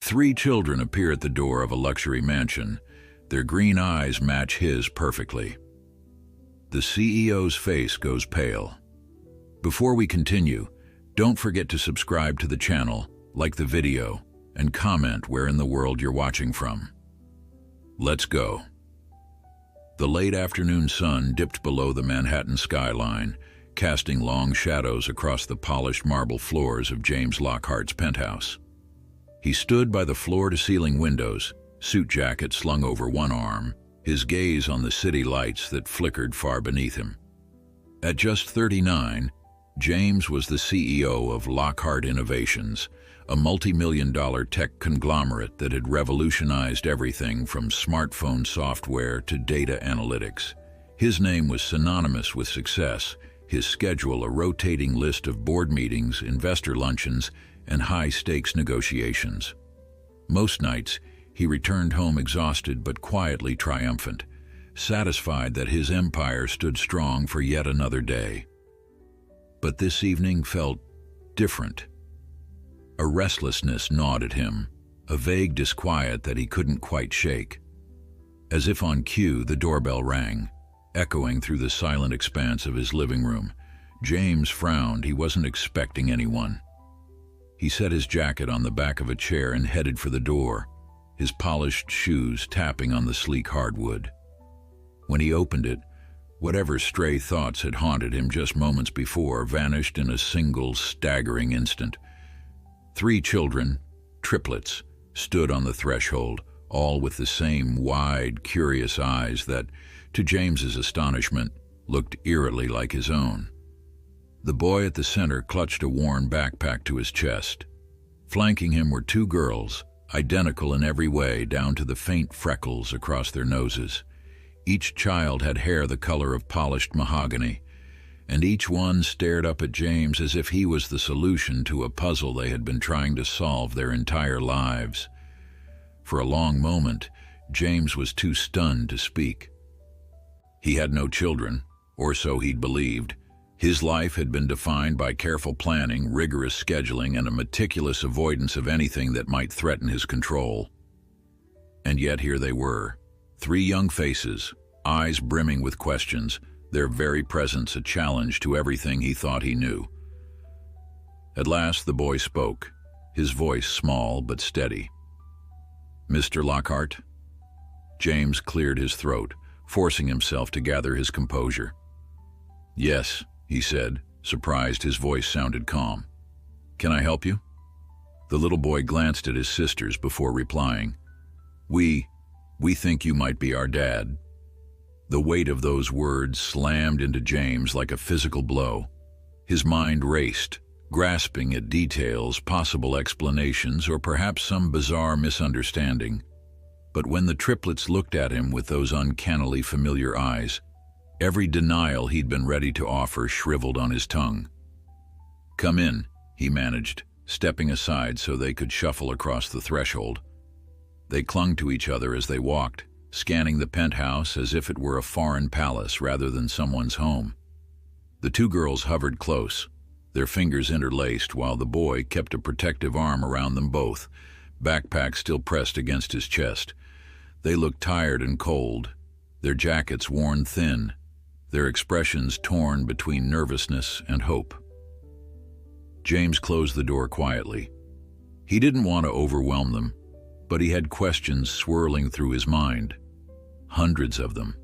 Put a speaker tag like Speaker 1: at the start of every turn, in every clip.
Speaker 1: Three children appear at the door of a luxury mansion. Their green eyes match his perfectly. The CEO's face goes pale. Before we continue, don't forget to subscribe to the channel, like the video, and comment where in the world you're watching from. Let's go. The late afternoon sun dipped below the Manhattan skyline, casting long shadows across the polished marble floors of James Lockhart's penthouse. He stood by the floor-to-ceiling windows, suit jacket slung over one arm, his gaze on the city lights that flickered far beneath him. At just 39, James was the CEO of Lockhart Innovations, a multi-million-dollar tech conglomerate that had revolutionized everything from smartphone software to data analytics. His name was synonymous with success, his schedule a rotating list of board meetings, investor luncheons, and high-stakes negotiations. Most nights, he returned home exhausted but quietly triumphant, satisfied that his empire stood strong for yet another day. But this evening felt different. A restlessness gnawed at him, a vague disquiet that he couldn't quite shake. As if on cue, the doorbell rang, echoing through the silent expanse of his living room. James frowned. He wasn't expecting anyone. He set his jacket on the back of a chair and headed for the door, his polished shoes tapping on the sleek hardwood. When he opened it, whatever stray thoughts had haunted him just moments before vanished in a single staggering instant. Three children, triplets, stood on the threshold, all with the same wide, curious eyes that, to James's astonishment, looked eerily like his own. The boy at the center clutched a worn backpack to his chest. Flanking him were two girls, identical in every way down to the faint freckles across their noses. Each child had hair the color of polished mahogany, and each one stared up at James as if he was the solution to a puzzle they had been trying to solve their entire lives. For a long moment, James was too stunned to speak. He had no children, or so he'd believed. His life had been defined by careful planning, rigorous scheduling, and a meticulous avoidance of anything that might threaten his control. And yet here they were, three young faces, eyes brimming with questions, their very presence a challenge to everything he thought he knew. At last the boy spoke, his voice small but steady. "Mr. Lockhart?" James cleared his throat, forcing himself to gather his composure. "Yes," he said, surprised his voice sounded calm. "Can I help you?" The little boy glanced at his sisters before replying. We think you might be our dad." The weight of those words slammed into James like a physical blow. His mind raced, grasping at details, possible explanations, or perhaps some bizarre misunderstanding. But when the triplets looked at him with those uncannily familiar eyes, every denial he'd been ready to offer shriveled on his tongue. "Come in," he managed, stepping aside so they could shuffle across the threshold. They clung to each other as they walked, scanning the penthouse as if it were a foreign palace rather than someone's home. The two girls hovered close, their fingers interlaced, while the boy kept a protective arm around them both, backpack still pressed against his chest. They looked tired and cold, their jackets worn thin, their expressions torn between nervousness and hope. James closed the door quietly. He didn't want to overwhelm them, but he had questions swirling through his mind. Hundreds of them.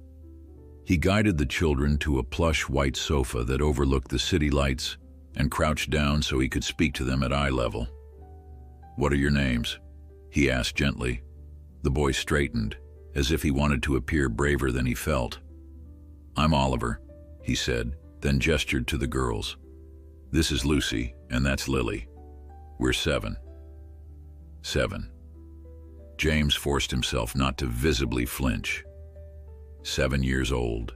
Speaker 1: He guided the children to a plush white sofa that overlooked the city lights and crouched down so he could speak to them at eye level. "What are your names?" he asked gently. The boy straightened, as if he wanted to appear braver than he felt. "I'm Oliver," he said, then gestured to the girls. "This is Lucy, and that's Lily. We're seven." 7. James forced himself not to visibly flinch. 7 years old.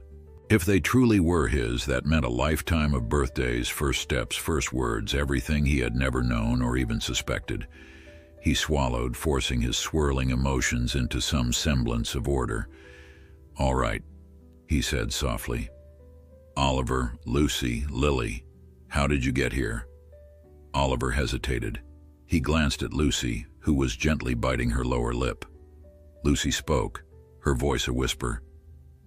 Speaker 1: If they truly were his, that meant a lifetime of birthdays, first steps, first words, everything he had never known or even suspected. He swallowed, forcing his swirling emotions into some semblance of order. "All right," he said softly. "Oliver, Lucy, Lily, how did you get here?" Oliver hesitated. He glanced at Lucy, who was gently biting her lower lip. Lucy spoke, her voice a whisper.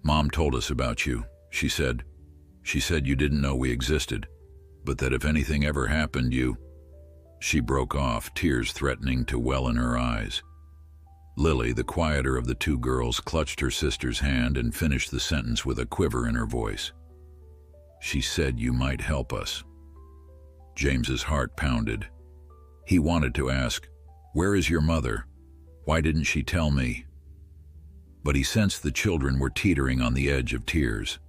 Speaker 1: "Mom told us about you," she said. "She said you didn't know we existed, but that if anything ever happened, you—" She broke off, tears threatening to well in her eyes. Lily, the quieter of the two girls, clutched her sister's hand and finished the sentence with a quiver in her voice. "She said you might help us." James's heart pounded. He wanted to ask, "Where is your mother? Why didn't she tell me?" But he sensed the children were teetering on the edge of tears.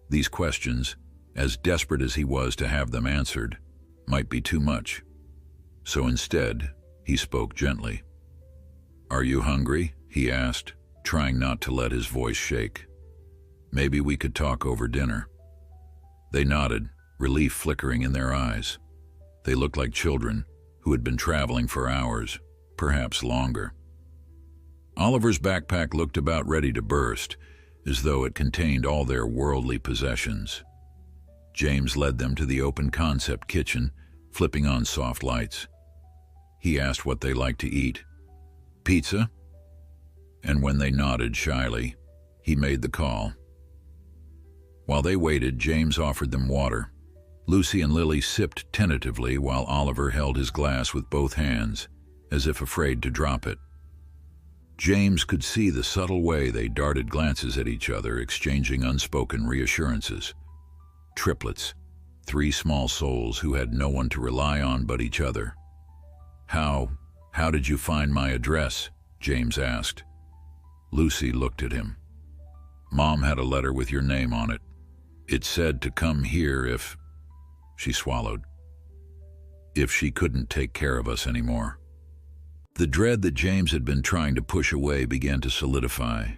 Speaker 1: These questions, as desperate as he was to have them answered, might be too much. So instead, he spoke gently. "Are you hungry?" he asked, trying not to let his voice shake. "Maybe we could talk over dinner." They nodded, relief flickering in their eyes. They looked like children who had been traveling for hours, perhaps longer. Oliver's backpack looked about ready to burst, as though it contained all their worldly possessions. James led them to the open concept kitchen, flipping on soft lights. He asked what they liked to eat. "Pizza?" And when they nodded shyly, he made the call. While they waited, James offered them water. Lucy and Lily sipped tentatively while Oliver held his glass with both hands, as if afraid to drop it. James could see the subtle way they darted glances at each other, exchanging unspoken reassurances. Triplets, three small souls who had no one to rely on but each other. How did you find my address?" James asked. Lucy looked at him. "Mom had a letter with your name on it. It said to come here if—" She swallowed. "If she couldn't take care of us anymore." The dread that James had been trying to push away began to solidify.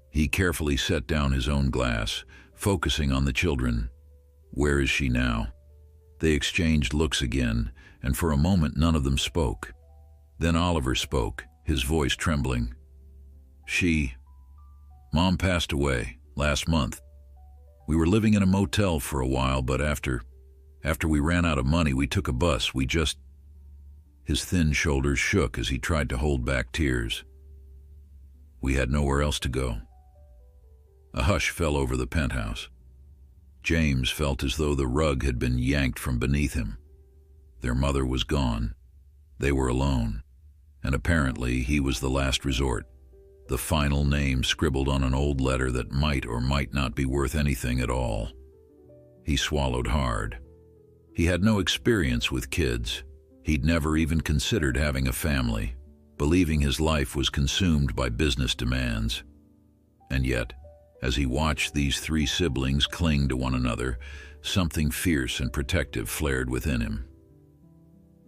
Speaker 1: He carefully set down his own glass, focusing on the children. "Where is she now?" They exchanged looks again, and for a moment none of them spoke. Then Oliver spoke, his voice trembling. Mom passed away last month. We were living in a motel for a while, but after we ran out of money, we took a bus. His thin shoulders shook as he tried to hold back tears. "We had nowhere else to go." A hush fell over the penthouse. James felt as though the rug had been yanked from beneath him. Their mother was gone. They were alone. And apparently he was the last resort, the final name scribbled on an old letter that might or might not be worth anything at all. He swallowed hard. He had no experience with kids. He'd never even considered having a family, believing his life was consumed by business demands. And yet, as he watched these three siblings cling to one another, something fierce and protective flared within him.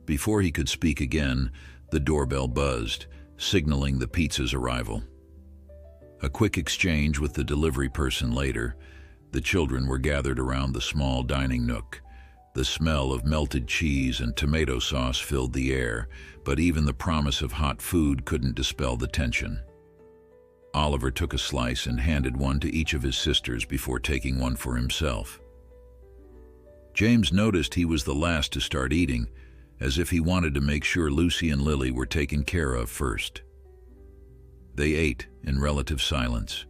Speaker 1: Before he could speak again, the doorbell buzzed, signaling the pizza's arrival. A quick exchange with the delivery person later, the children were gathered around the small dining nook. The smell of melted cheese and tomato sauce filled the air, but even the promise of hot food couldn't dispel the tension. Oliver took a slice and handed one to each of his sisters before taking one for himself. James noticed he was the last to start eating, as if he wanted to make sure Lucy and Lily were taken care of first. They ate in relative silence.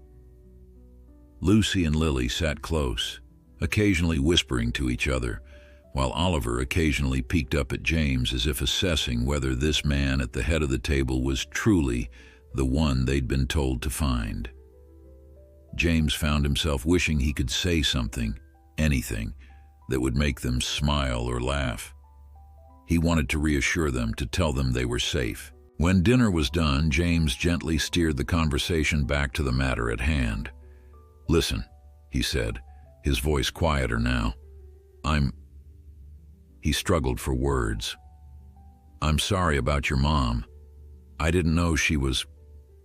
Speaker 1: Lucy and Lily sat close, occasionally whispering to each other, while Oliver occasionally peeked up at James as if assessing whether this man at the head of the table was truly the one they'd been told to find. James found himself wishing he could say something, anything, that would make them smile or laugh. He wanted to reassure them, to tell them they were safe. When dinner was done, James gently steered the conversation back to the matter at hand. "Listen," he said, his voice quieter now. He struggled for words. "I'm sorry about your mom. I didn't know she was—"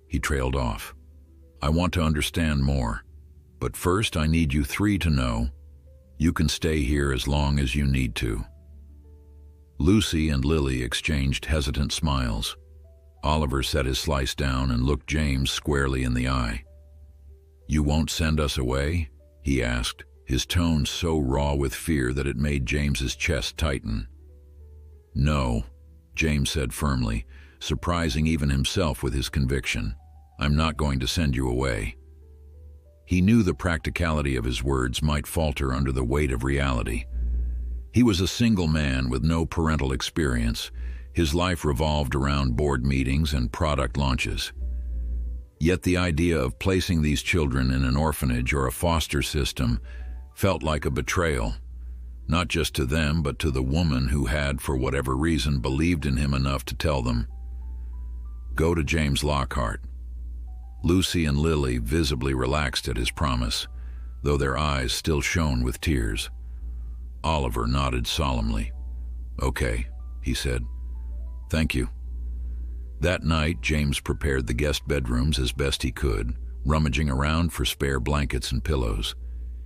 Speaker 1: He trailed off. "I want to understand more. But first, I need you three to know you can stay here as long as you need to." Lucy and Lily exchanged hesitant smiles. Oliver set his slice down and looked James squarely in the eye. "You won't send us away?" he asked, his tone so raw with fear that it made James's chest tighten. "No," James said firmly, surprising even himself with his conviction. "I'm not going to send you away." He knew the practicality of his words might falter under the weight of reality. He was a single man with no parental experience. His life revolved around board meetings and product launches. Yet the idea of placing these children in an orphanage or a foster system felt like a betrayal, not just to them but to the woman who had, for whatever reason, believed in him enough to tell them. "Go to James Lockhart." Lucy and Lily visibly relaxed at his promise, though their eyes still shone with tears. Oliver nodded solemnly. "Okay," he said. "Thank you." That night, James prepared the guest bedrooms as best he could, rummaging around for spare blankets and pillows.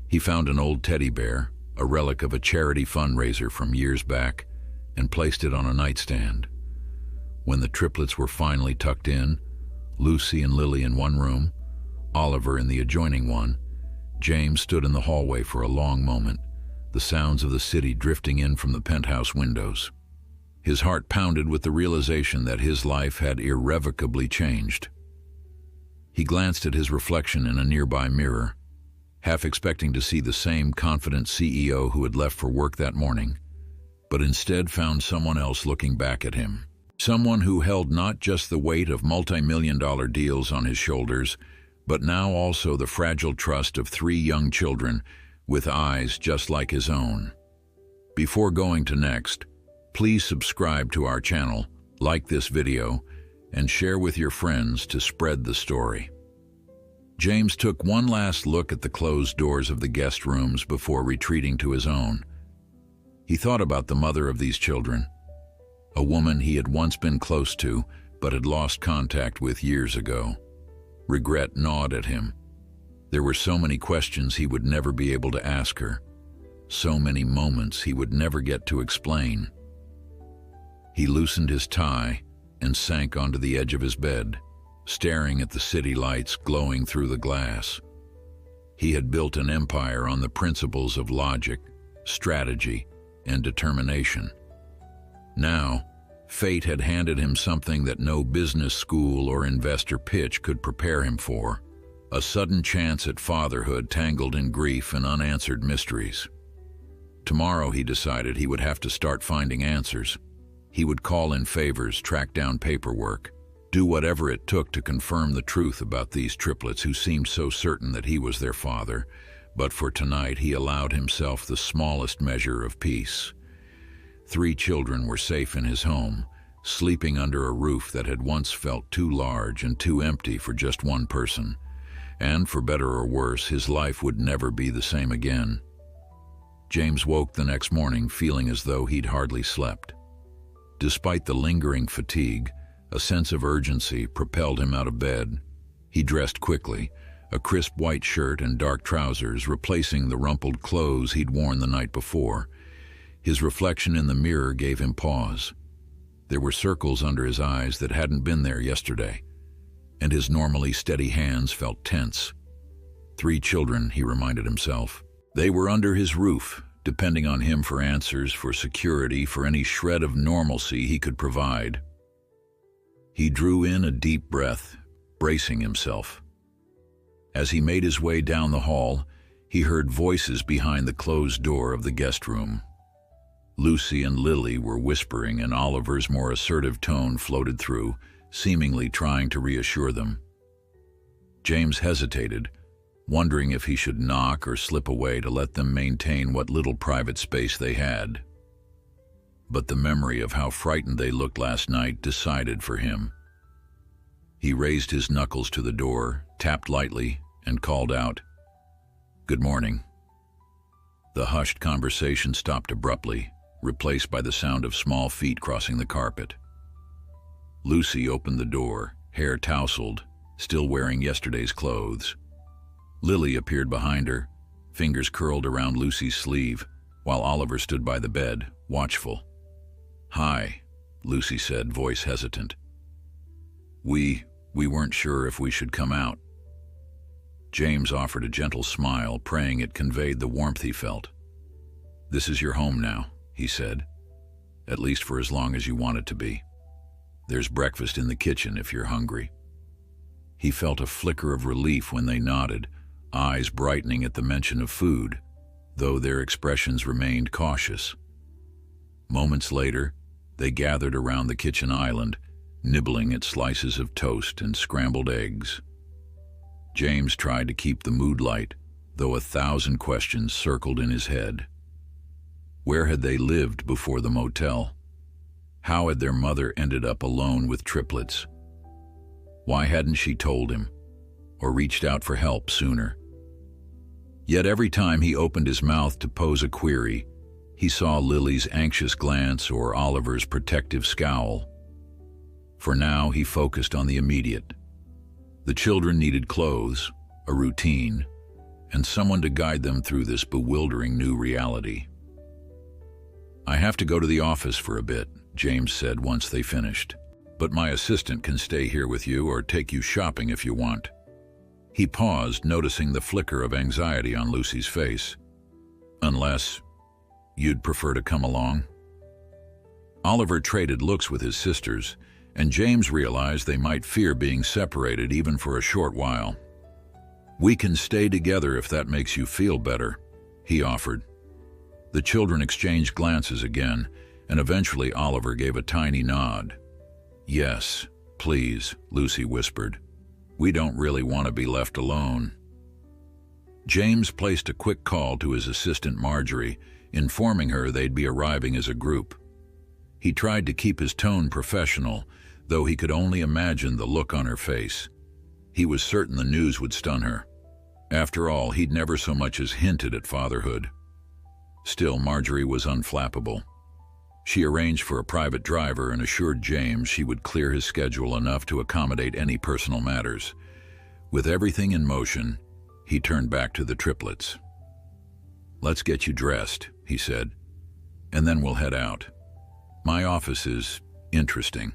Speaker 1: He found an old teddy bear, a relic of a charity fundraiser from years back, and placed it on a nightstand. When the triplets were finally tucked in, Lucy and Lily in one room, Oliver in the adjoining one, James stood in the hallway for a long moment, the sounds of the city drifting in from the penthouse windows. His heart pounded with the realization that his life had irrevocably changed. He glanced at his reflection in a nearby mirror, half expecting to see the same confident CEO who had left for work that morning, but instead found someone else looking back at him. Someone who held not just the weight of multi-million-dollar deals on his shoulders, but now also the fragile trust of 3 young children with eyes just like his own. Before going to next, please subscribe to our channel, like this video, and share with your friends to spread the story. James took one last look at the closed doors of the guest rooms before retreating to his own. He thought about the mother of these children, a woman he had once been close to but had lost contact with years ago. Regret gnawed at him. There were so many questions he would never be able to ask her, so many moments he would never get to explain. He loosened his tie and sank onto the edge of his bed, staring at the city lights glowing through the glass. He had built an empire on the principles of logic, strategy, and determination. Now, fate had handed him something that no business school or investor pitch could prepare him for: a sudden chance at fatherhood tangled in grief and unanswered mysteries. Tomorrow, he decided, he would have to start finding answers. He would call in favors, track down paperwork, do whatever it took to confirm the truth about these triplets who seemed so certain that he was their father. But for tonight, he allowed himself the smallest measure of peace. 3 children were safe in his home, sleeping under a roof that had once felt too large and too empty for just one person. And for better or worse, his life would never be the same again. James woke the next morning feeling as though he'd hardly slept. Despite the lingering fatigue, a sense of urgency propelled him out of bed. He dressed quickly, a crisp white shirt and dark trousers replacing the rumpled clothes he'd worn the night before. His reflection in the mirror gave him pause. There were circles under his eyes that hadn't been there yesterday, and his normally steady hands felt tense. 3 children, he reminded himself. They were under his roof, depending on him for answers, for security, for any shred of normalcy he could provide. He drew in a deep breath, bracing himself. As he made his way down the hall, he heard voices behind the closed door of the guest room. Lucy and Lily were whispering, and Oliver's more assertive tone floated through, seemingly trying to reassure them. James hesitated, wondering if he should knock or slip away to let them maintain what little private space they had. But the memory of how frightened they looked last night decided for him. He raised his knuckles to the door, tapped lightly, and called out, "Good morning." The hushed conversation stopped abruptly, replaced by the sound of small feet crossing the carpet. Lucy opened the door, hair tousled, still wearing yesterday's clothes. Lily appeared behind her, fingers curled around Lucy's sleeve, while Oliver stood by the bed, watchful. "Hi," Lucy said, voice hesitant. We weren't sure if we should come out." James offered a gentle smile, praying it conveyed the warmth he felt. "This is your home now," he said, "at least for as long as you want it to be." There's breakfast in the kitchen if you're hungry." He felt a flicker of relief when they nodded, eyes brightening at the mention of food, though their expressions remained cautious. Moments later, they gathered around the kitchen island, nibbling at slices of toast and scrambled eggs. James tried to keep the mood light, though 1,000 questions circled in his head. Where had they lived before the motel? How had their mother ended up alone with triplets? Why hadn't she told him, or reached out for help sooner? Yet every time he opened his mouth to pose a query, he saw Lily's anxious glance or Oliver's protective scowl. For now, he focused on the immediate. The children needed clothes, a routine, and someone to guide them through this bewildering new reality. "I have to go to the office for a bit," James said once they finished. "But my assistant can stay here with you or take you shopping if you want." He paused, noticing the flicker of anxiety on Lucy's face. "Unless you'd prefer to come along?" Oliver traded looks with his sisters, and James realized they might fear being separated even for a short while. "We can stay together if that makes you feel better," he offered. The children exchanged glances again, and eventually Oliver gave a tiny nod. "Yes, please," Lucy whispered. "We don't really want to be left alone." James placed a quick call to his assistant Marjorie, informing her they'd be arriving as a group. He tried to keep his tone professional, though he could only imagine the look on her face. He was certain the news would stun her. After all, he'd never so much as hinted at fatherhood. Still, Marjorie was unflappable. She arranged for a private driver and assured James she would clear his schedule enough to accommodate any personal matters. With everything in motion, he turned back to the triplets. "Let's get you dressed," he said, "and then we'll head out. My office is interesting."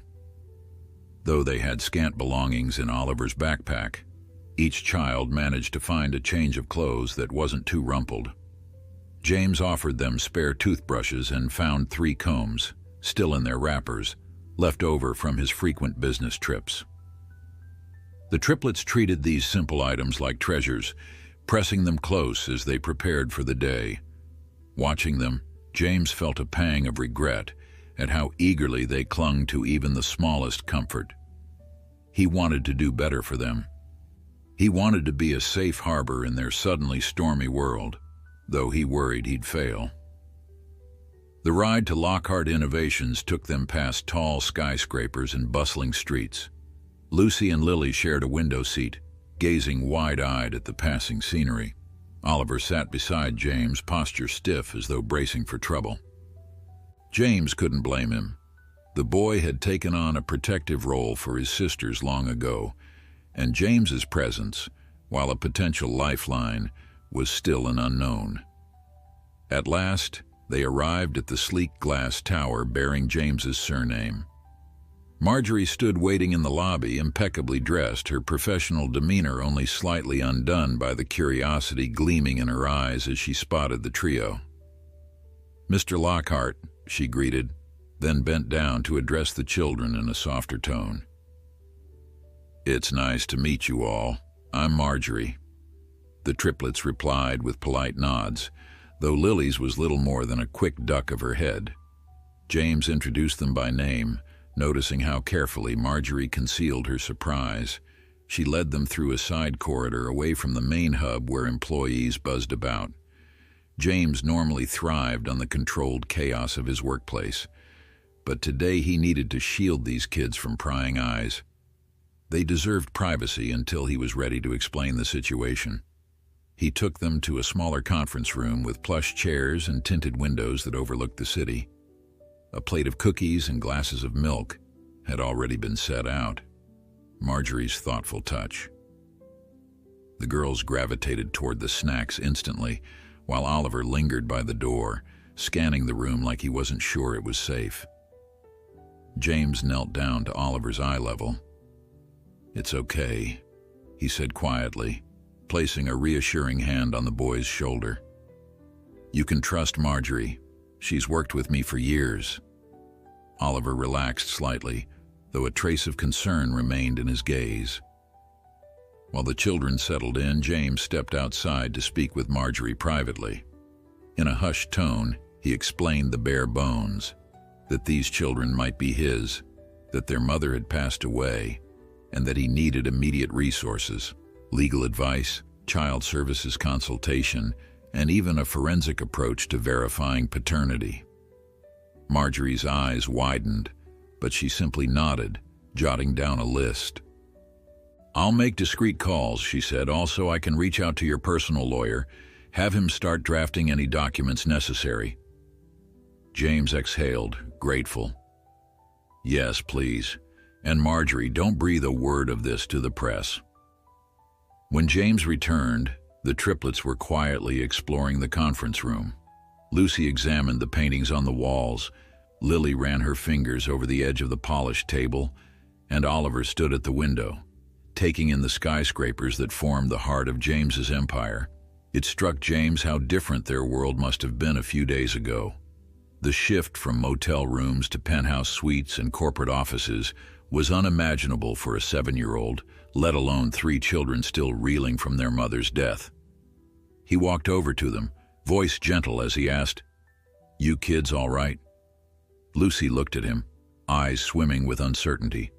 Speaker 1: Though they had scant belongings in Oliver's backpack, each child managed to find a change of clothes that wasn't too rumpled. James offered them spare toothbrushes and found 3 combs, still in their wrappers, left over from his frequent business trips. The triplets treated these simple items like treasures, pressing them close as they prepared for the day. Watching them, James felt a pang of regret at how eagerly they clung to even the smallest comfort. He wanted to do better for them. He wanted to be a safe harbor in their suddenly stormy world, though he worried he'd fail. The ride to Lockhart Innovations took them past tall skyscrapers and bustling streets. Lucy and Lily shared a window seat, gazing wide-eyed at the passing scenery. Oliver sat beside James, posture stiff as though bracing for trouble. James couldn't blame him. The boy had taken on a protective role for his sisters long ago, and James's presence, while a potential lifeline, was still an unknown. At last, they arrived at the sleek glass tower bearing James's surname. Marjorie stood waiting in the lobby, impeccably dressed, her professional demeanor only slightly undone by the curiosity gleaming in her eyes as she spotted the trio. "Mr. Lockhart," she greeted, then bent down to address the children in a softer tone. "It's nice to meet you all. I'm Marjorie." The triplets replied with polite nods, though Lily's was little more than a quick duck of her head. James introduced them by name, noticing how carefully Marjorie concealed her surprise. She led them through a side corridor away from the main hub where employees buzzed about. James normally thrived on the controlled chaos of his workplace, but today he needed to shield these kids from prying eyes. They deserved privacy until he was ready to explain the situation. He took them to a smaller conference room with plush chairs and tinted windows that overlooked the city. A plate of cookies and glasses of milk had already been set out. Marjorie's thoughtful touch. The girls gravitated toward the snacks instantly, while Oliver lingered by the door, scanning the room like he wasn't sure it was safe. James knelt down to Oliver's eye level. "It's okay," he said quietly, placing a reassuring hand on the boy's shoulder. "You can trust Marjorie. She's worked with me for years." Oliver relaxed slightly, though a trace of concern remained in his gaze. While the children settled in, James stepped outside to speak with Marjorie privately. In a hushed tone, he explained the bare bones, that these children might be his, that their mother had passed away, and that he needed immediate resources, legal advice, child services consultation, and even a forensic approach to verifying paternity. Marjorie's eyes widened, but she simply nodded, jotting down a list. "I'll make discreet calls," she said. "Also, I can reach out to your personal lawyer, have him start drafting any documents necessary." James exhaled, grateful. "Yes, please. And Marjorie, don't breathe a word of this to the press." When James returned, the triplets were quietly exploring the conference room. Lucy examined the paintings on the walls, Lily ran her fingers over the edge of the polished table, and Oliver stood at the window, taking in the skyscrapers that formed the heart of James's empire. It struck James how different their world must have been a few days ago. The shift from motel rooms to penthouse suites and corporate offices was unimaginable for a 7-year-old, let alone 3 children still reeling from their mother's death. He walked over to them, voice gentle as he asked, "You kids all right?" Lucy looked at him, eyes swimming with uncertainty.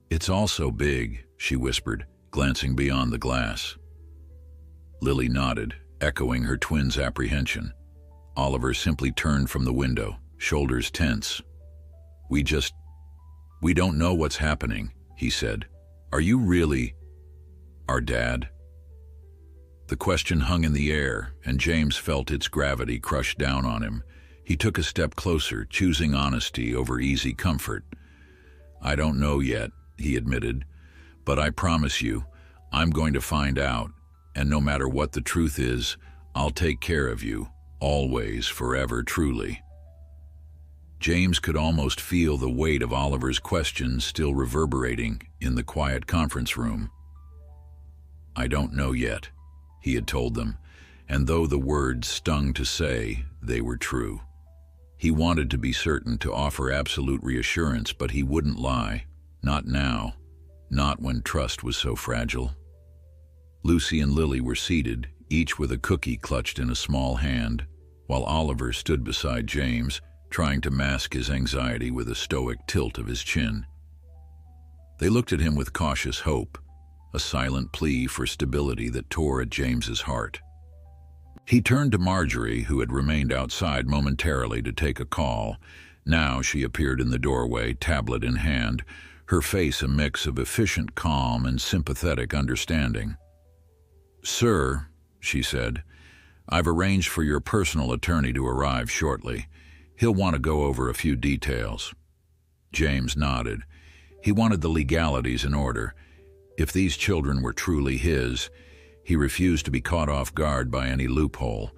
Speaker 1: "It's all so big," she whispered, glancing beyond the glass. Lily nodded, echoing her twin's apprehension. Oliver simply turned from the window, shoulders tense. We don't know what's happening," he said. "Are you really our dad?" The question hung in the air, and James felt its gravity crush down on him. He took a step closer, choosing honesty over easy comfort. "I don't know yet," he admitted, "but I promise you, I'm going to find out, and no matter what the truth is, I'll take care of you, always, forever, truly." James could almost feel the weight of Oliver's questions still reverberating in the quiet conference room. "I don't know yet," he had told them, and though the words stung to say, they were true. He wanted to be certain, to offer absolute reassurance, but he wouldn't lie. Not now, not when trust was so fragile. Lucy and Lily were seated, each with a cookie clutched in a small hand, while Oliver stood beside James, trying to mask his anxiety with a stoic tilt of his chin. They looked at him with cautious hope, a silent plea for stability that tore at James's heart. He turned to Marjorie, who had remained outside momentarily to take a call. Now she appeared in the doorway, tablet in hand, her face a mix of efficient calm and sympathetic understanding. "Sir," she said, "I've arranged for your personal attorney to arrive shortly. He'll want to go over a few details." James nodded. He wanted the legalities in order. If these children were truly his, he refused to be caught off guard by any loophole,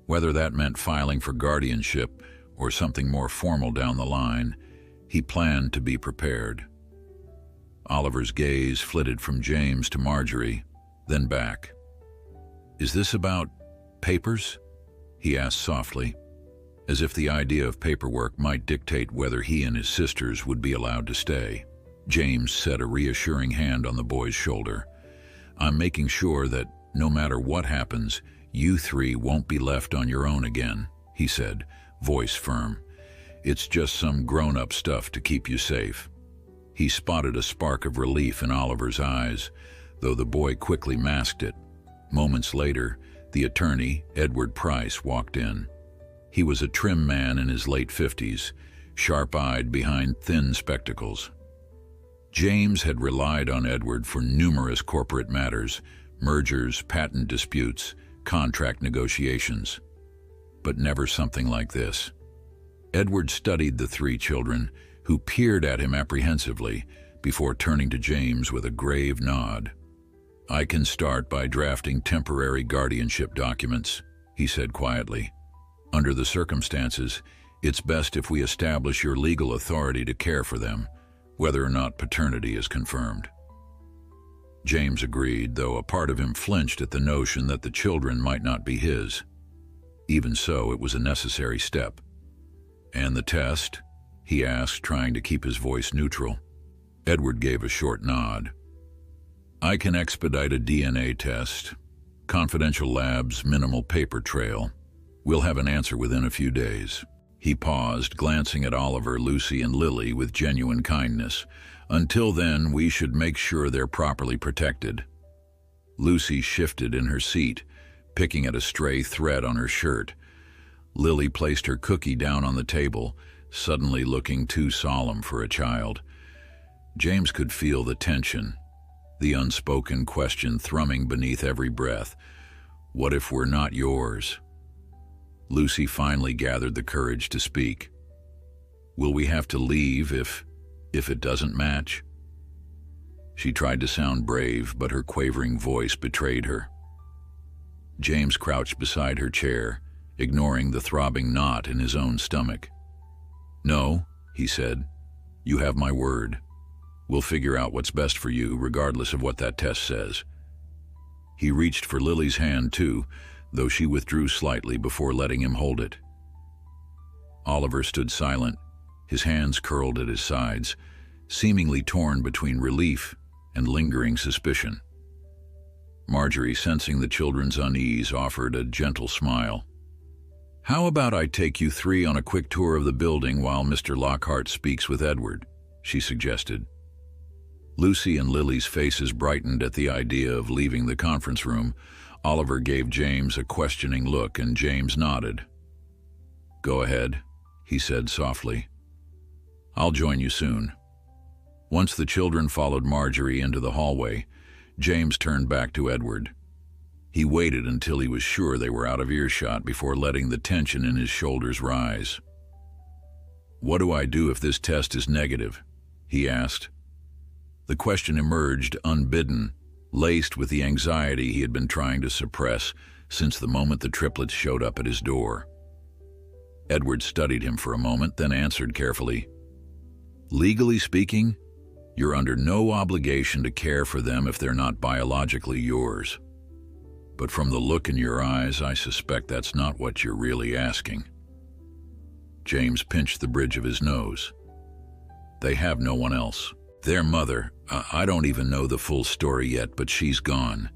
Speaker 1: whether that meant filing for guardianship or something more formal down the line. He planned to be prepared. Oliver's gaze flitted from James to Marjorie, then back. "Is this about papers?" he asked softly, as if the idea of paperwork might dictate whether he and his sisters would be allowed to stay. James set a reassuring hand on the boy's shoulder. "I'm making sure that, no matter what happens, you 3 won't be left on your own again," he said, voice firm. "It's just some grown-up stuff to keep you safe." He spotted a spark of relief in Oliver's eyes, though the boy quickly masked it. Moments later, the attorney, Edward Price, walked in. He was a trim man in his late 50s, sharp-eyed behind thin spectacles. James had relied on Edward for numerous corporate matters, mergers, patent disputes, contract negotiations, but never something like this. Edward studied the 3 children, who peered at him apprehensively, before turning to James with a grave nod. "I can start by drafting temporary guardianship documents," he said quietly. "Under the circumstances, it's best if we establish your legal authority to care for them, whether or not paternity is confirmed." James agreed, though a part of him flinched at the notion that the children might not be his. Even so, it was a necessary step. "And the test?" he asked, trying to keep his voice neutral. Edward gave a short nod. I can expedite a DNA test. Confidential labs, minimal paper trail. We'll have an answer within a few days. He paused, glancing at Oliver, Lucy, and Lily with genuine kindness. Until then, we should make sure they're properly protected. Lucy shifted in her seat, picking at a stray thread on her shirt. Lily placed her cookie down on the table, suddenly looking too solemn for a child. James could feel the tension, the unspoken question thrumming beneath every breath. What if we're not yours? Lucy finally gathered the courage to speak. Will we have to leave if it doesn't match? She tried to sound brave, but her quavering voice betrayed her. James crouched beside her chair, ignoring the throbbing knot in his own stomach. No, he said. You have my word. We'll figure out what's best for you, regardless of what that test says. He reached for Lily's hand, too, though she withdrew slightly before letting him hold it. Oliver stood silent, his hands curled at his sides, seemingly torn between relief and lingering suspicion. Marjorie, sensing the children's unease, offered a gentle smile. How about I take you three on a quick tour of the building while Mr. Lockhart speaks with Edward, she suggested. Lucy and Lily's faces brightened at the idea of leaving the conference room. Oliver gave James a questioning look, and James nodded. Go ahead, he said softly. I'll join you soon. Once the children followed Marjorie into the hallway, James turned back to Edward. He waited until he was sure they were out of earshot before letting the tension in his shoulders rise. What do I do if this test is negative? He asked. The question emerged unbidden, laced with the anxiety he had been trying to suppress since the moment the triplets showed up at his door. Edward studied him for a moment, then answered carefully. Legally speaking, you're under no obligation to care for them if they're not biologically yours. But from the look in your eyes, I suspect that's not what you're really asking. James pinched the bridge of his nose. They have no one else. Their mother, I don't even know the full story yet, but she's gone.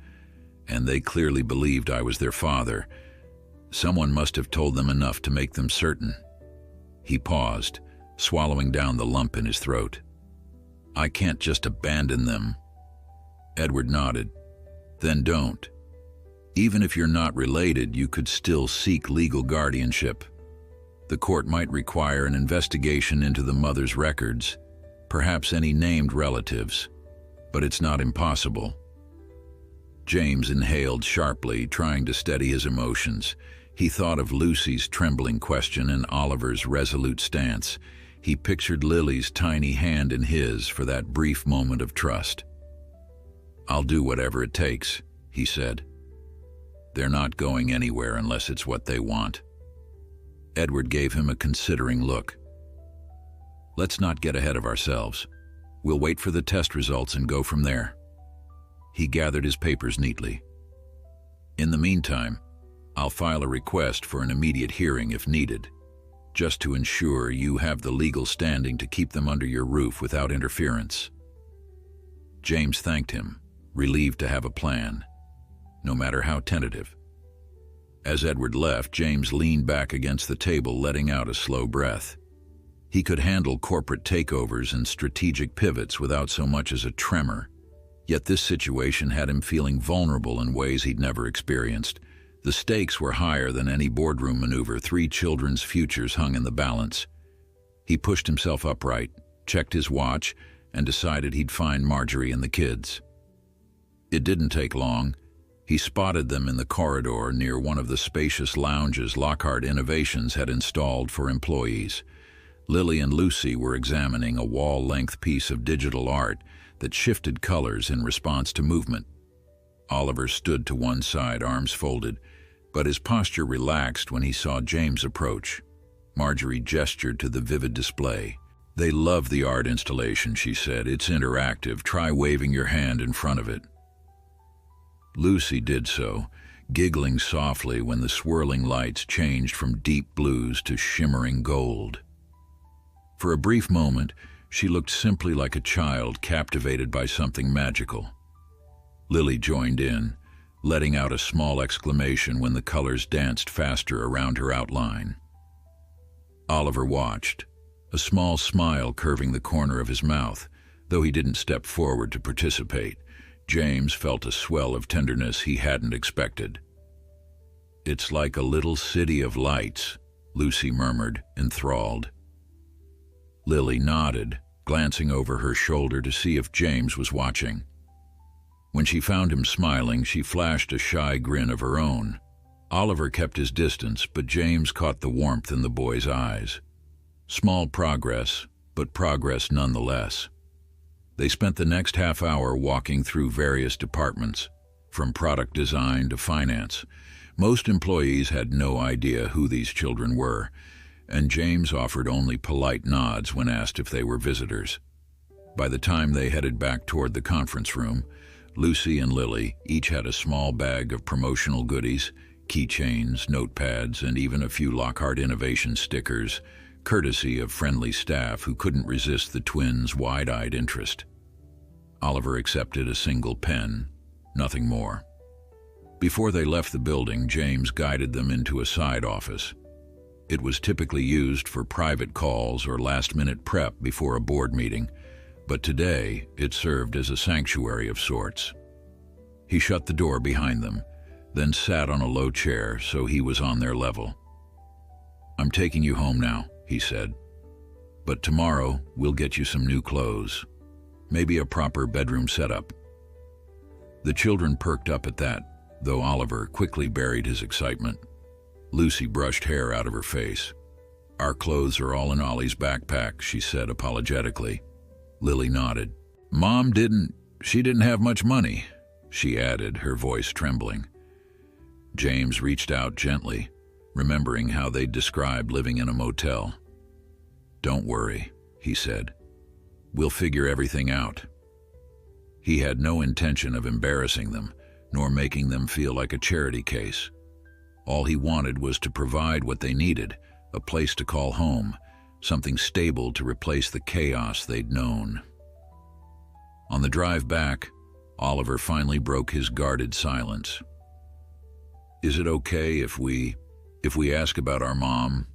Speaker 1: And they clearly believed I was their father. Someone must have told them enough to make them certain. He paused, swallowing down the lump in his throat. I can't just abandon them. Edward nodded. Then don't. Even if you're not related, you could still seek legal guardianship. The court might require an investigation into the mother's records, perhaps any named relatives, but it's not impossible. James inhaled sharply, trying to steady his emotions. He thought of Lucy's trembling question and Oliver's resolute stance. He pictured Lily's tiny hand in his for that brief moment of trust. I'll do whatever it takes, he said. They're not going anywhere unless it's what they want. Edward gave him a considering look. Let's not get ahead of ourselves. We'll wait for the test results and go from there. He gathered his papers neatly. In the meantime, I'll file a request for an immediate hearing if needed, just to ensure you have the legal standing to keep them under your roof without interference. James thanked him, relieved to have a plan, no matter how tentative. As Edward left, James leaned back against the table, letting out a slow breath. He could handle corporate takeovers and strategic pivots without so much as a tremor. Yet this situation had him feeling vulnerable in ways he'd never experienced. The stakes were higher than any boardroom maneuver. 3 children's futures hung in the balance. He pushed himself upright, checked his watch, and decided he'd find Marjorie and the kids. It didn't take long. He spotted them in the corridor near one of the spacious lounges Lockhart Innovations had installed for employees. Lily and Lucy were examining a wall-length piece of digital art that shifted colors in response to movement. Oliver stood to one side, arms folded, but his posture relaxed when he saw James approach. Marjorie gestured to the vivid display. They love the art installation, she said. It's interactive. Try waving your hand in front of it. Lucy did so, giggling softly when the swirling lights changed from deep blues to shimmering gold. For a brief moment, She looked simply like a child captivated by something magical. Lily joined in, letting out a small exclamation when the colors danced faster around her outline. Oliver watched, a small smile curving the corner of his mouth. Though he didn't step forward to participate, James felt a swell of tenderness he hadn't expected. "It's like a little city of lights," Lucy murmured, enthralled. Lily nodded, glancing over her shoulder to see if James was watching. When she found him smiling, she flashed a shy grin of her own. Oliver kept his distance, but James caught the warmth in the boy's eyes. Small progress, but progress nonetheless. They spent the next half hour walking through various departments, from product design to finance. Most employees had no idea who these children were, and James offered only polite nods when asked if they were visitors. By the time they headed back toward the conference room, Lucy and Lily each had a small bag of promotional goodies, keychains, notepads, and even a few Lockhart Innovation stickers, courtesy of friendly staff who couldn't resist the twins' wide-eyed interest. Oliver accepted a single pen, nothing more. Before they left the building, James guided them into a side office. It was typically used for private calls or last-minute prep before a board meeting, but today it served as a sanctuary of sorts. He shut the door behind them, then sat on a low chair so he was on their level. "I'm taking you home now," he said. "But tomorrow we'll get you some new clothes. Maybe a proper bedroom setup." The children perked up at that, though Oliver quickly buried his excitement. Lucy brushed hair out of her face. "Our clothes are all in Ollie's backpack," she said apologetically. Lily nodded. She didn't have much money," she added, her voice trembling. James reached out gently, remembering how they'd described living in a motel. "Don't worry," he said. "We'll figure everything out." He had no intention of embarrassing them, nor making them feel like a charity case. All he wanted was to provide what they needed, a place to call home, something stable to replace the chaos they'd known. On the drive back, Oliver finally broke his guarded silence. "Is it okay if we ask about our mom?"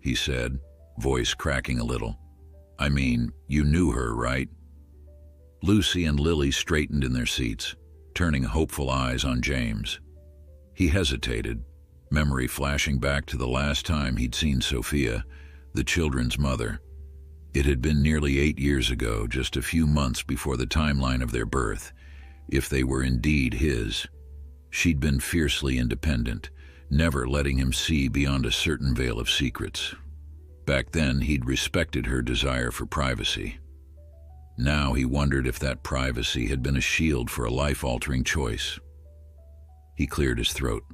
Speaker 1: he said, voice cracking a little. "I mean, you knew her, right?" Lucy and Lily straightened in their seats, turning hopeful eyes on James. He hesitated, memory flashing back to the last time he'd seen Sophia, the children's mother. It had been nearly 8 years ago, just a few months before the timeline of their birth, if they were indeed his. She'd been fiercely independent, never letting him see beyond a certain veil of secrets. Back then, he'd respected her desire for privacy. Now he wondered if that privacy had been a shield for a life-altering choice. He cleared his throat.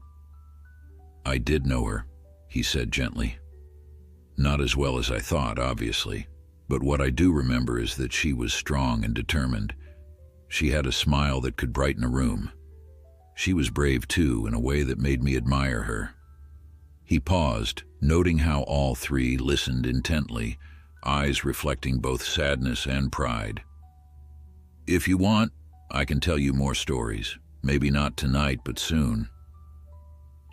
Speaker 1: "I did know her," he said gently. "Not as well as I thought, obviously, but what I do remember is that she was strong and determined. She had a smile that could brighten a room. She was brave too, in a way that made me admire her." He paused, noting how all three listened intently, eyes reflecting both sadness and pride. "If you want, I can tell you more stories. Maybe not tonight, but soon."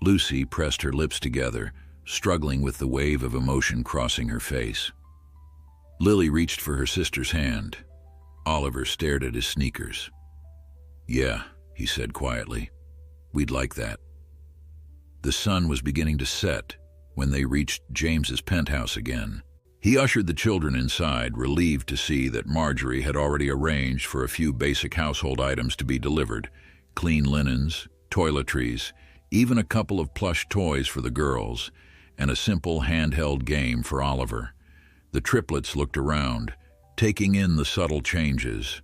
Speaker 1: Lucy pressed her lips together, struggling with the wave of emotion crossing her face. Lily reached for her sister's hand. Oliver stared at his sneakers. "Yeah," he said quietly. "We'd like that." The sun was beginning to set when they reached James's penthouse again. He ushered the children inside, relieved to see that Marjorie had already arranged for a few basic household items to be delivered: clean linens, toiletries, even a couple of plush toys for the girls, and a simple handheld game for Oliver. The triplets looked around, taking in the subtle changes.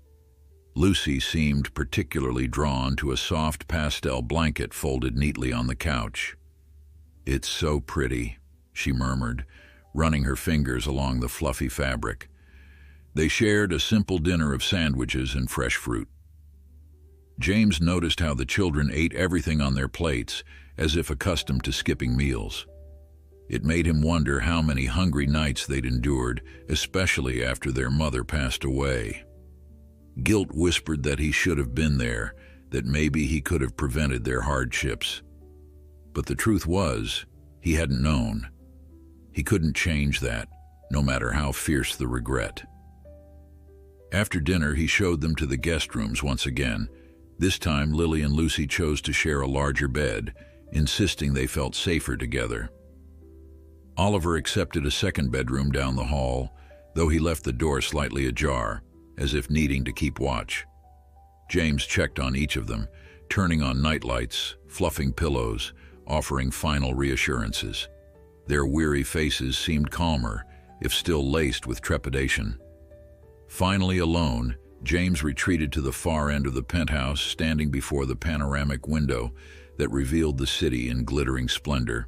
Speaker 1: Lucy seemed particularly drawn to a soft pastel blanket folded neatly on the couch. "It's so pretty," she murmured, running her fingers along the fluffy fabric. They shared a simple dinner of sandwiches and fresh fruit. James noticed how the children ate everything on their plates, as if accustomed to skipping meals. It made him wonder how many hungry nights they'd endured, especially after their mother passed away. Guilt whispered that he should have been there, that maybe he could have prevented their hardships. But the truth was, he hadn't known. He couldn't change that, no matter how fierce the regret. After dinner, he showed them to the guest rooms once again. This time, Lily and Lucy chose to share a larger bed, insisting they felt safer together. Oliver accepted a second bedroom down the hall, though he left the door slightly ajar, as if needing to keep watch. James checked on each of them, turning on nightlights, fluffing pillows, offering final reassurances. Their weary faces seemed calmer, if still laced with trepidation. Finally alone, James retreated to the far end of the penthouse, standing before the panoramic window that revealed the city in glittering splendor.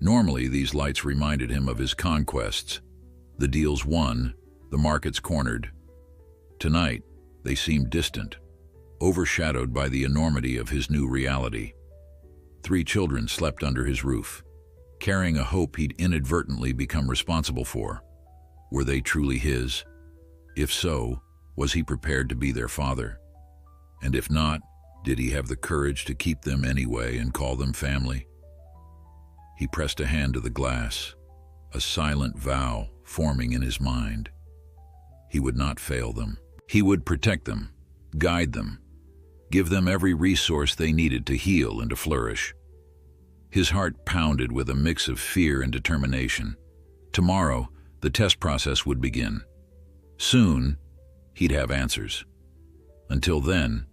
Speaker 1: Normally, these lights reminded him of his conquests. The deals won, the markets cornered. Tonight, they seemed distant, overshadowed by the enormity of his new reality. 3 children slept under his roof, carrying a hope he'd inadvertently become responsible for. Were they truly his? If so, was he prepared to be their father? And if not, did he have the courage to keep them anyway and call them family? He pressed a hand to the glass, a silent vow forming in his mind. He would not fail them. He would protect them, guide them, give them every resource they needed to heal and to flourish. His heart pounded with a mix of fear and determination. Tomorrow, the test process would begin. Soon, he'd have answers. Until then,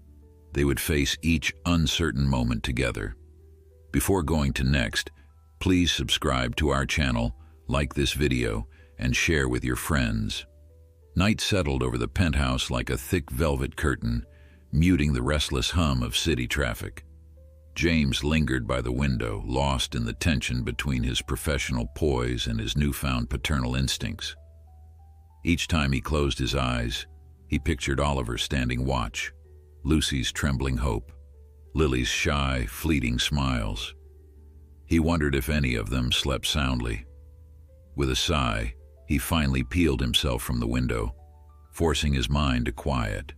Speaker 1: they would face each uncertain moment together. Before going to next, please subscribe to our channel, like this video, and share with your friends. Night settled over the penthouse like a thick velvet curtain, muting the restless hum of city traffic. James lingered by the window, lost in the tension between his professional poise and his newfound paternal instincts. Each time he closed his eyes, he pictured Oliver standing watch, Lucy's trembling hope, Lily's shy, fleeting smiles. He wondered if any of them slept soundly. With a sigh, he finally peeled himself from the window, forcing his mind to quiet.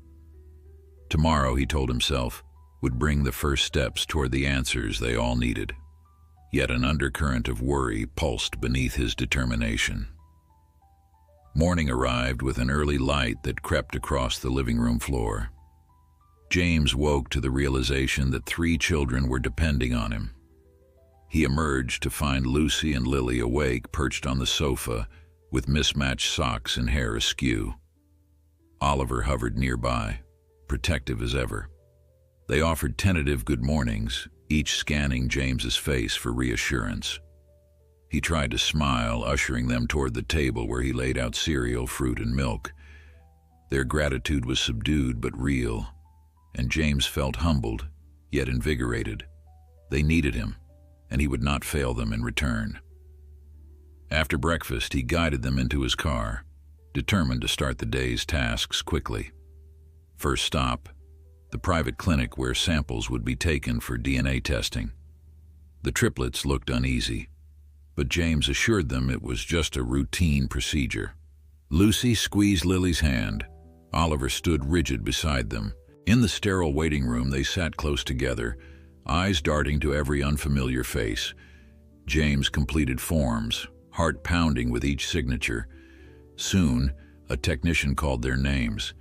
Speaker 1: Tomorrow, he told himself, would bring the first steps toward the answers they all needed. Yet an undercurrent of worry pulsed beneath his determination. Morning arrived with an early light that crept across the living room floor. James woke to the realization that 3 children were depending on him. He emerged to find Lucy and Lily awake, perched on the sofa, with mismatched socks and hair askew. Oliver hovered nearby, protective as ever. They offered tentative good mornings, each scanning James's face for reassurance. He tried to smile, ushering them toward the table where he laid out cereal, fruit, and milk. Their gratitude was subdued but real, and James felt humbled, yet invigorated. They needed him, and he would not fail them in return. After breakfast, he guided them into his car, determined to start the day's tasks quickly. First stop, the private clinic where samples would be taken for DNA testing. The triplets looked uneasy, but James assured them it was just a routine procedure. Lucy squeezed Lily's hand. Oliver stood rigid beside them. In the sterile waiting room, they sat close together, eyes darting to every unfamiliar face. James completed forms, heart pounding with each signature. Soon, a technician called their names.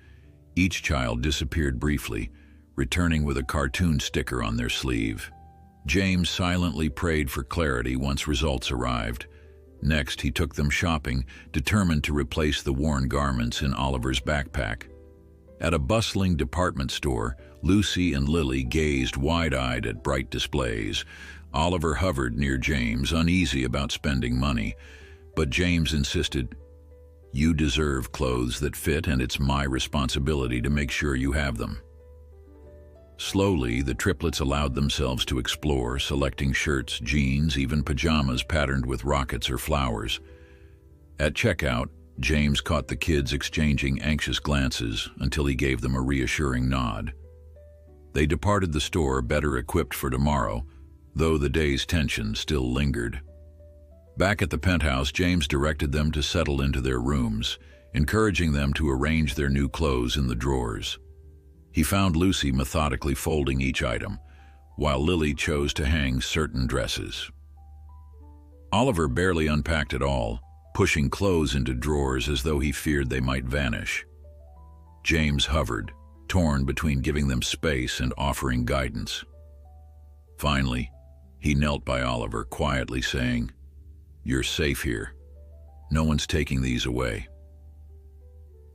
Speaker 1: Each child disappeared briefly, returning with a cartoon sticker on their sleeve. James silently prayed for clarity once results arrived. Next, he took them shopping, determined to replace the worn garments in Oliver's backpack. At a bustling department store, Lucy and Lily gazed wide-eyed at bright displays. Oliver hovered near James, uneasy about spending money. But James insisted, "You deserve clothes that fit, and it's my responsibility to make sure you have them." Slowly, the triplets allowed themselves to explore, selecting shirts, jeans, even pajamas patterned with rockets or flowers. At checkout, James caught the kids exchanging anxious glances until he gave them a reassuring nod. They departed the store better equipped for tomorrow, though the day's tension still lingered. Back at the penthouse, James directed them to settle into their rooms, encouraging them to arrange their new clothes in the drawers. He found Lucy methodically folding each item, while Lily chose to hang certain dresses. Oliver barely unpacked at all, pushing clothes into drawers as though he feared they might vanish. James hovered, torn between giving them space and offering guidance. Finally, he knelt by Oliver, quietly saying, "You're safe here. No one's taking these away."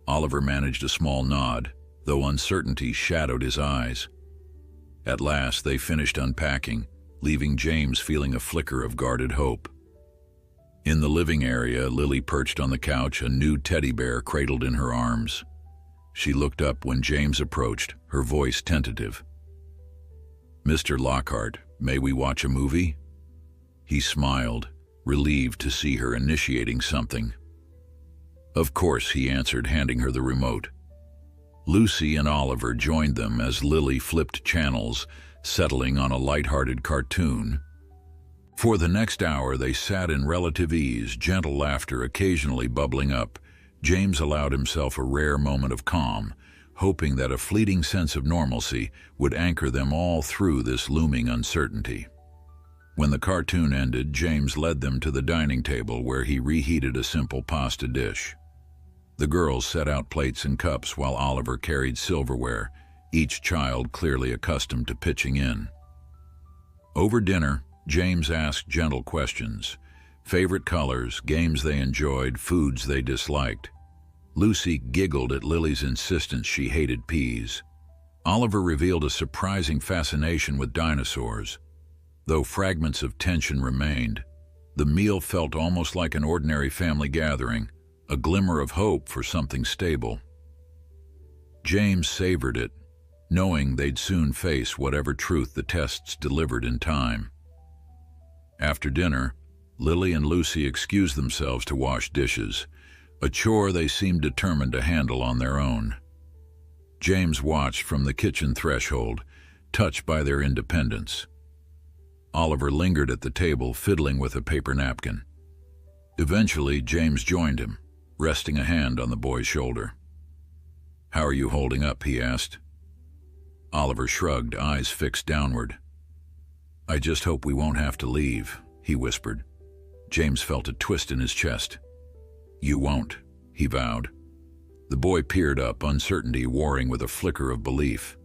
Speaker 1: Oliver managed a small nod, though uncertainty shadowed his eyes. At last, they finished unpacking, leaving James feeling a flicker of guarded hope. In the living area, Lily perched on the couch, a nude teddy bear cradled in her arms. She looked up when James approached, her voice tentative. "Mr. Lockhart, may we watch a movie?" He smiled, relieved to see her initiating something. "Of course," he answered, handing her the remote. Lucy and Oliver joined them as Lily flipped channels, settling on a light-hearted cartoon. For the next hour, they sat in relative ease, gentle laughter occasionally bubbling up. James allowed himself a rare moment of calm, hoping that a fleeting sense of normalcy would anchor them all through this looming uncertainty. When the cartoon ended, James led them to the dining table where he reheated a simple pasta dish. The girls set out plates and cups while Oliver carried silverware, each child clearly accustomed to pitching in. Over dinner, James asked gentle questions: favorite colors, games they enjoyed, foods they disliked. Lucy giggled at Lily's insistence she hated peas. Oliver revealed a surprising fascination with dinosaurs. Though fragments of tension remained, the meal felt almost like an ordinary family gathering, a glimmer of hope for something stable. James savored it, knowing they'd soon face whatever truth the tests delivered in time. After dinner, Lily and Lucy excused themselves to wash dishes, a chore they seemed determined to handle on their own. James watched from the kitchen threshold, touched by their independence. Oliver lingered at the table, fiddling with a paper napkin. Eventually, James joined him, resting a hand on the boy's shoulder. "How are you holding up?" he asked. Oliver shrugged, eyes fixed downward. "I just hope we won't have to leave," he whispered. James felt a twist in his chest. "You won't," he vowed. The boy peered up, uncertainty warring with a flicker of belief.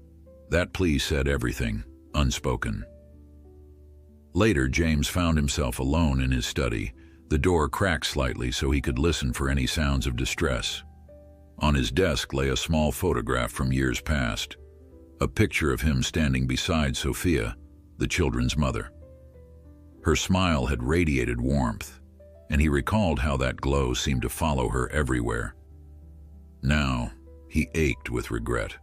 Speaker 1: That plea said everything, unspoken. Later, James found himself alone in his study, the door cracked slightly so he could listen for any sounds of distress. On his desk lay a small photograph from years past, a picture of him standing beside Sophia, the children's mother. Her smile had radiated warmth, and he recalled how that glow seemed to follow her everywhere. Now, he ached with regret.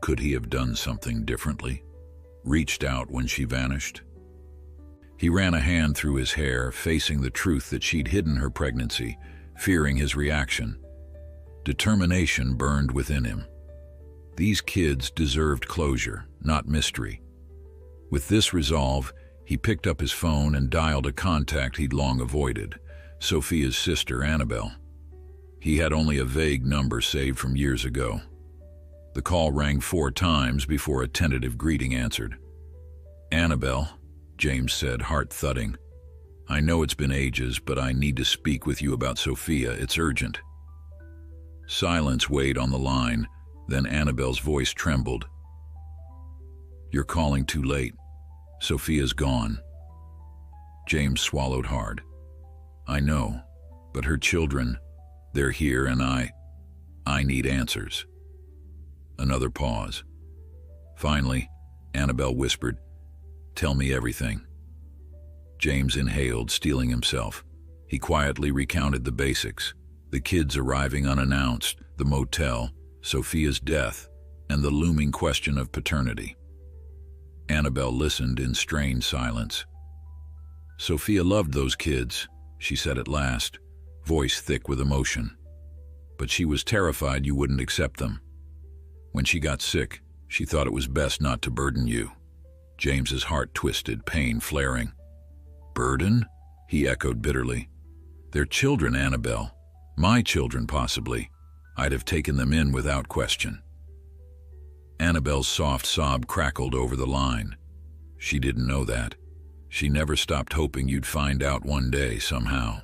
Speaker 1: Could he have done something differently? Reached out when she vanished? He ran a hand through his hair, facing the truth that she'd hidden her pregnancy, fearing his reaction. Determination burned within him. These kids deserved closure, not mystery. With this resolve, he picked up his phone and dialed a contact he'd long avoided, Sophia's sister, Annabelle. He had only a vague number saved from years ago. The call rang 4 times before a tentative greeting answered. "Annabelle," James said, heart thudding. "I know it's been ages, but I need to speak with you about Sophia. It's urgent." Silence weighed on the line, then Annabelle's voice trembled. "You're calling too late. Sophia's gone." James swallowed hard. "I know, but her children, they're here and I need answers." Another pause. Finally, Annabelle whispered, "Tell me everything." James inhaled, steeling himself. He quietly recounted the basics: the kids arriving unannounced, the motel, Sophia's death, and the looming question of paternity. Annabelle listened in strained silence. "Sophia loved those kids," she said at last, voice thick with emotion. "But she was terrified you wouldn't accept them. When she got sick, she thought it was best not to burden you." James's heart twisted, pain flaring. "Burden?" he echoed bitterly. They're children, Annabelle. My children, possibly. I'd have taken them in without question. Annabelle's soft sob crackled over the line. She didn't know that. She never stopped hoping you'd find out one day, somehow.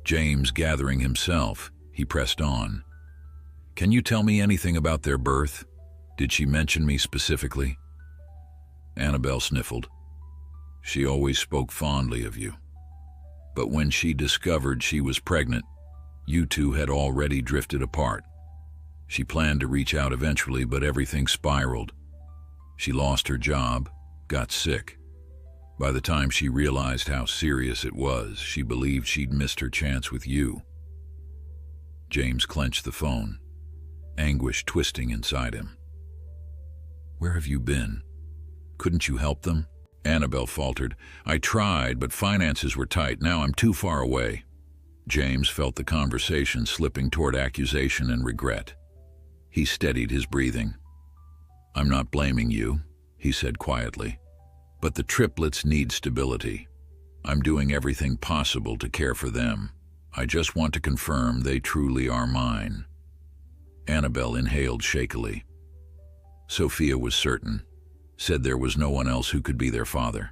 Speaker 1: James gathering himself, he pressed on. Can you tell me anything about their birth? Did she mention me specifically? Annabelle sniffled. She always spoke fondly of you. But when she discovered she was pregnant, you two had already drifted apart. She planned to reach out eventually, but everything spiraled. She lost her job, got sick. By the time she realized how serious it was, she believed she'd missed her chance with you. James clenched the phone, anguish twisting inside him. Where have you been? Couldn't you help them? Annabelle faltered. I tried, but finances were tight. Now I'm too far away. James felt the conversation slipping toward accusation and regret. He steadied his breathing. I'm not blaming you, he said quietly, but the triplets need stability. I'm doing everything possible to care for them. I just want to confirm they truly are mine. Annabelle inhaled shakily. Sophia was certain, said there was no one else who could be their father.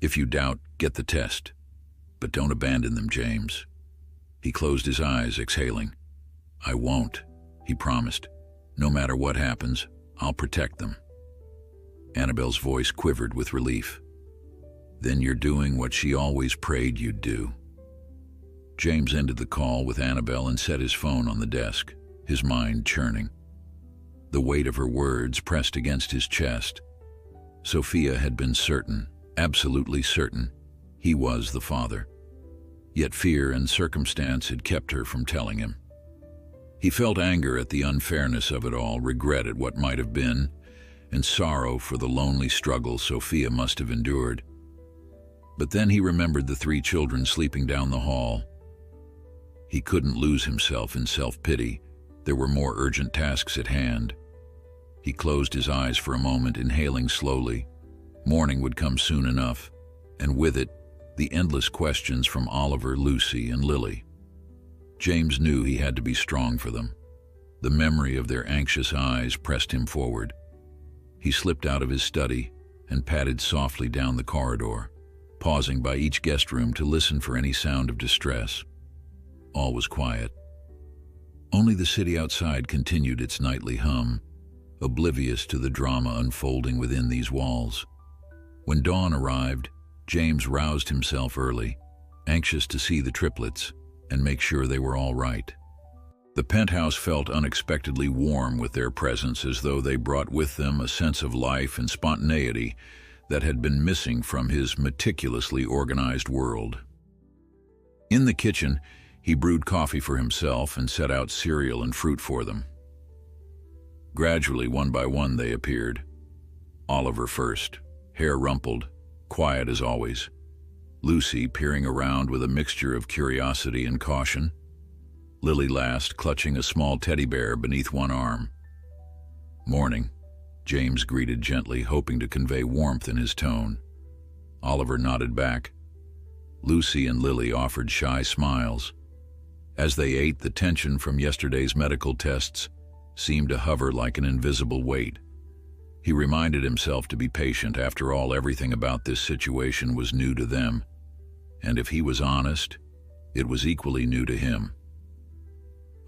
Speaker 1: If you doubt, get the test. But don't abandon them, James. He closed his eyes, exhaling. I won't, he promised. No matter what happens, I'll protect them. Annabelle's voice quivered with relief. Then you're doing what she always prayed you'd do. James ended the call with Annabelle and set his phone on the desk, his mind churning. The weight of her words pressed against his chest. Sophia had been certain, absolutely certain, he was the father. Yet fear and circumstance had kept her from telling him. He felt anger at the unfairness of it all, regret at what might have been, and sorrow for the lonely struggle Sophia must have endured. But then he remembered the 3 children sleeping down the hall. He couldn't lose himself in self-pity. There were more urgent tasks at hand. He closed his eyes for a moment, inhaling slowly. Morning would come soon enough, and with it, the endless questions from Oliver, Lucy, and Lily. James knew he had to be strong for them. The memory of their anxious eyes pressed him forward. He slipped out of his study and padded softly down the corridor, pausing by each guest room to listen for any sound of distress. All was quiet. Only the city outside continued its nightly hum, oblivious to the drama unfolding within these walls. When dawn arrived, James roused himself early, anxious to see the triplets and make sure they were all right. The penthouse felt unexpectedly warm with their presence, as though they brought with them a sense of life and spontaneity that had been missing from his meticulously organized world. In the kitchen, he brewed coffee for himself and set out cereal and fruit for them. Gradually, one by one, they appeared. Oliver first, hair rumpled, quiet as always. Lucy peering around with a mixture of curiosity and caution. Lily last, clutching a small teddy bear beneath one arm. Morning, James greeted gently, hoping to convey warmth in his tone. Oliver nodded back. Lucy and Lily offered shy smiles. As they ate, the tension from yesterday's medical tests seemed to hover like an invisible weight. He reminded himself to be patient. After all, everything about this situation was new to them. And if he was honest, it was equally new to him.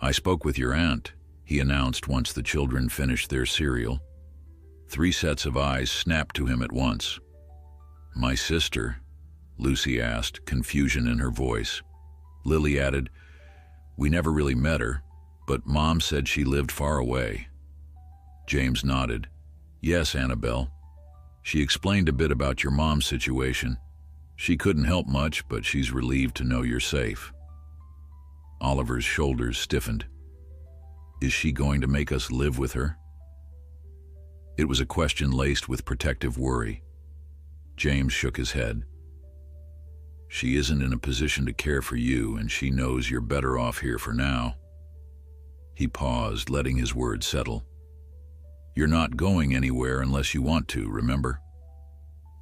Speaker 1: I spoke with your aunt, he announced once the children finished their cereal. 3 sets of eyes snapped to him at once. My sister? Lucy asked, confusion in her voice. Lily added, we never really met her, but Mom said she lived far away. James nodded. Yes, Annabelle. She explained a bit about your mom's situation. She couldn't help much, but she's relieved to know you're safe. Oliver's shoulders stiffened. Is she going to make us live with her? It was a question laced with protective worry. James shook his head. She isn't in a position to care for you, and she knows you're better off here for now. He paused, letting his words settle. You're not going anywhere unless you want to, remember?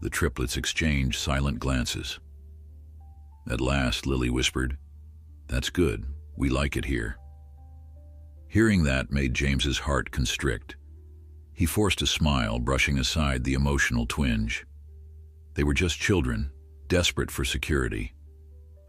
Speaker 1: The triplets exchanged silent glances. At last, Lily whispered, "That's good. We like it here." Hearing that made James's heart constrict. He forced a smile, brushing aside the emotional twinge. They were just children, desperate for security.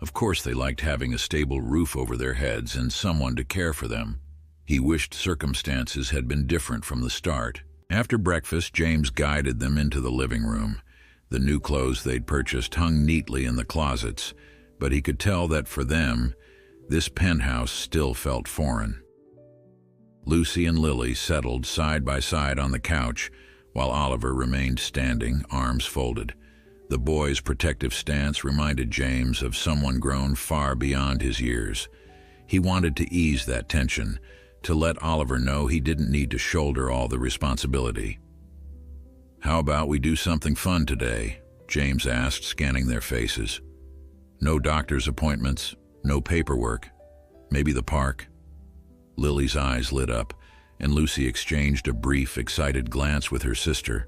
Speaker 1: Of course they liked having a stable roof over their heads and someone to care for them. He wished circumstances had been different from the start. After breakfast, James guided them into the living room. The new clothes they'd purchased hung neatly in the closets, but he could tell that for them, this penthouse still felt foreign. Lucy and Lily settled side by side on the couch, while Oliver remained standing, arms folded. The boy's protective stance reminded James of someone grown far beyond his years. He wanted to ease that tension, to let Oliver know he didn't need to shoulder all the responsibility. "How about we do something fun today?" James asked, scanning their faces. "No doctor's appointments, no paperwork. Maybe the park?" Lily's eyes lit up, and Lucy exchanged a brief, excited glance with her sister.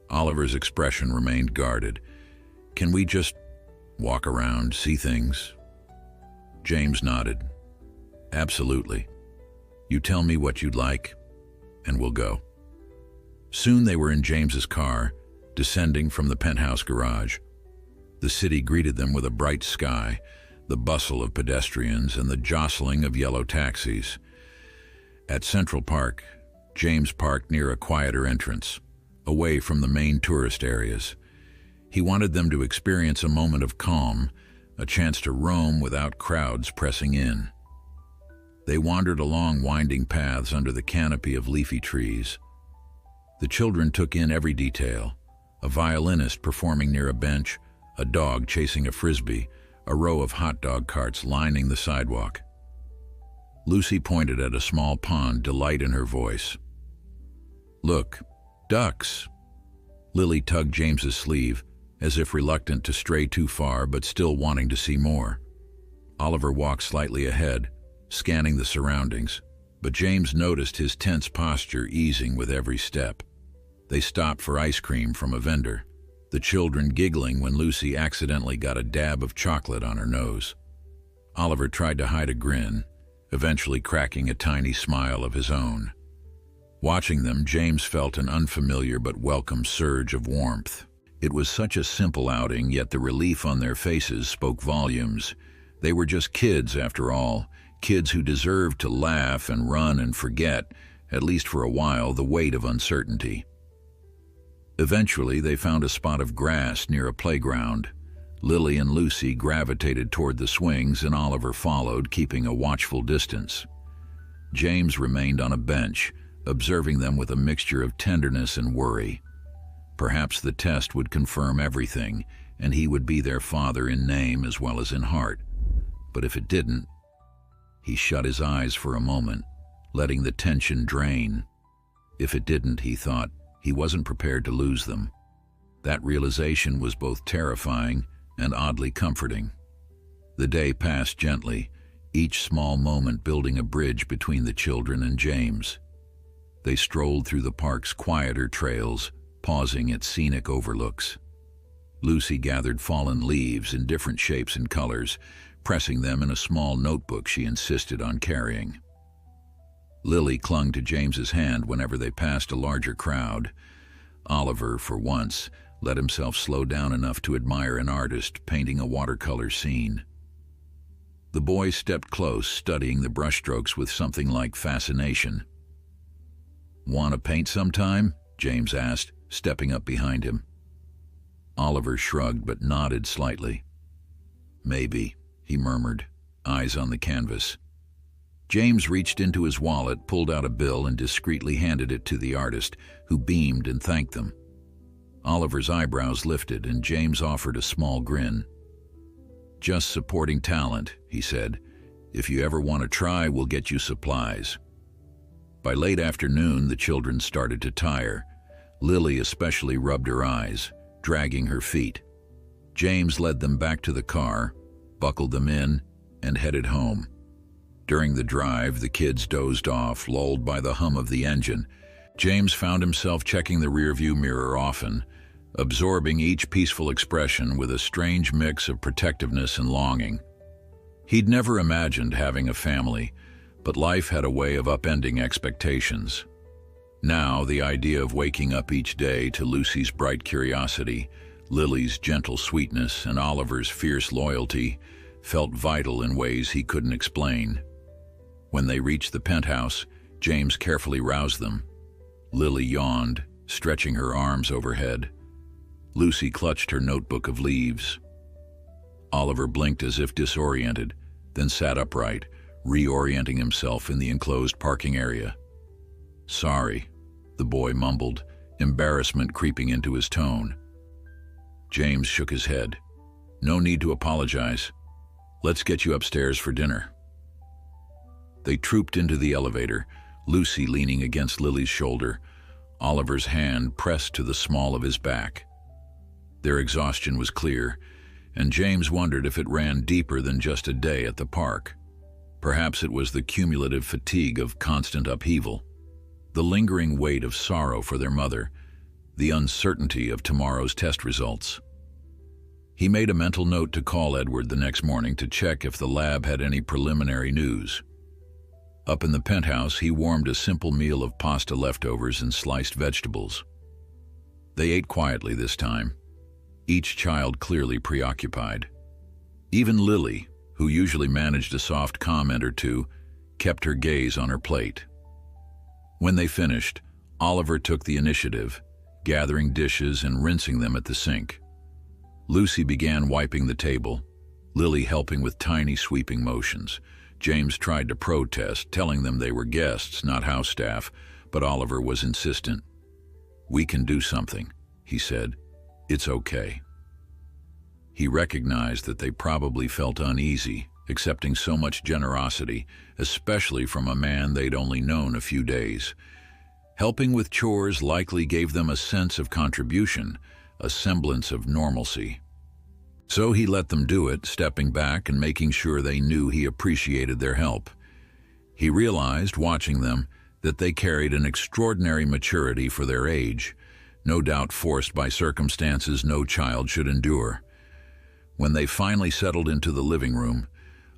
Speaker 1: Oliver's expression remained guarded. "Can we just walk around, see things?" James nodded. "Absolutely. You tell me what you'd like, and we'll go." Soon they were in James's car, descending from the penthouse garage. The city greeted them with a bright sky, the bustle of pedestrians, and the jostling of yellow taxis. At Central Park, James parked near a quieter entrance, away from the main tourist areas. He wanted them to experience a moment of calm, a chance to roam without crowds pressing in. They wandered along winding paths under the canopy of leafy trees. The children took in every detail: a violinist performing near a bench, a dog chasing a frisbee, a row of hot dog carts lining the sidewalk. Lucy pointed at a small pond, delight in her voice. "Look, ducks!" Lily tugged James's sleeve, as if reluctant to stray too far but still wanting to see more. Oliver walked slightly ahead, scanning the surroundings, but James noticed his tense posture easing with every step. They stopped for ice cream from a vendor, the children giggling when Lucy accidentally got a dab of chocolate on her nose. Oliver tried to hide a grin, eventually cracking a tiny smile of his own. Watching them, James felt an unfamiliar but welcome surge of warmth. It was such a simple outing, yet the relief on their faces spoke volumes. They were just kids, after all, kids who deserved to laugh and run and forget, at least for a while, the weight of uncertainty. Eventually, they found a spot of grass near a playground. Lily and Lucy gravitated toward the swings, and Oliver followed, keeping a watchful distance. James remained on a bench, observing them with a mixture of tenderness and worry. Perhaps the test would confirm everything, and he would be their father in name as well as in heart. But if it didn't, he shut his eyes for a moment, letting the tension drain. If it didn't, he thought, he wasn't prepared to lose them. That realization was both terrifying and oddly comforting. The day passed gently, each small moment building a bridge between the children and James. They strolled through the park's quieter trails, pausing at scenic overlooks. Lucy gathered fallen leaves in different shapes and colors, pressing them in a small notebook she insisted on carrying. Lily clung to James's hand whenever they passed a larger crowd. Oliver, for once, let himself slow down enough to admire an artist painting a watercolor scene. The boy stepped close, studying the brushstrokes with something like fascination. "Want to paint sometime?" James asked, stepping up behind him. Oliver shrugged but nodded slightly. "Maybe," he murmured, eyes on the canvas. James reached into his wallet, pulled out a bill, and discreetly handed it to the artist, who beamed and thanked them. Oliver's eyebrows lifted, and James offered a small grin. "Just supporting talent," he said. "If you ever want to try, we'll get you supplies." By late afternoon, the children started to tire. Lily especially rubbed her eyes, dragging her feet. James led them back to the car, buckled them in, and headed home. During the drive, the kids dozed off, lulled by the hum of the engine. James found himself checking the rearview mirror often, absorbing each peaceful expression with a strange mix of protectiveness and longing. He'd never imagined having a family, but life had a way of upending expectations. Now, the idea of waking up each day to Lucy's bright curiosity, Lily's gentle sweetness, and Oliver's fierce loyalty felt vital in ways he couldn't explain. When they reached the penthouse, James carefully roused them. Lily yawned, stretching her arms overhead. Lucy clutched her notebook of leaves. Oliver blinked as if disoriented, then sat upright, reorienting himself in the enclosed parking area. "Sorry," the boy mumbled, embarrassment creeping into his tone. James shook his head. "No need to apologize. Let's get you upstairs for dinner." They trooped into the elevator, Lucy leaning against Lily's shoulder, Oliver's hand pressed to the small of his back. Their exhaustion was clear, and James wondered if it ran deeper than just a day at the park. Perhaps it was the cumulative fatigue of constant upheaval, the lingering weight of sorrow for their mother, the uncertainty of tomorrow's test results. He made a mental note to call Edward the next morning to check if the lab had any preliminary news. Up in the penthouse, he warmed a simple meal of pasta leftovers and sliced vegetables. They ate quietly this time, each child clearly preoccupied. Even Lily, who usually managed a soft comment or two, kept her gaze on her plate. When they finished, Oliver took the initiative, gathering dishes and rinsing them at the sink. Lucy began wiping the table, Lily helping with tiny sweeping motions. James tried to protest, telling them they were guests, not house staff, but Oliver was insistent. "We can do something," he said. "It's okay." He recognized that they probably felt uneasy, accepting so much generosity, especially from a man they'd only known a few days. Helping with chores likely gave them a sense of contribution, a semblance of normalcy. So he let them do it, stepping back and making sure they knew he appreciated their help. He realized, watching them, that they carried an extraordinary maturity for their age, no doubt forced by circumstances no child should endure. When they finally settled into the living room,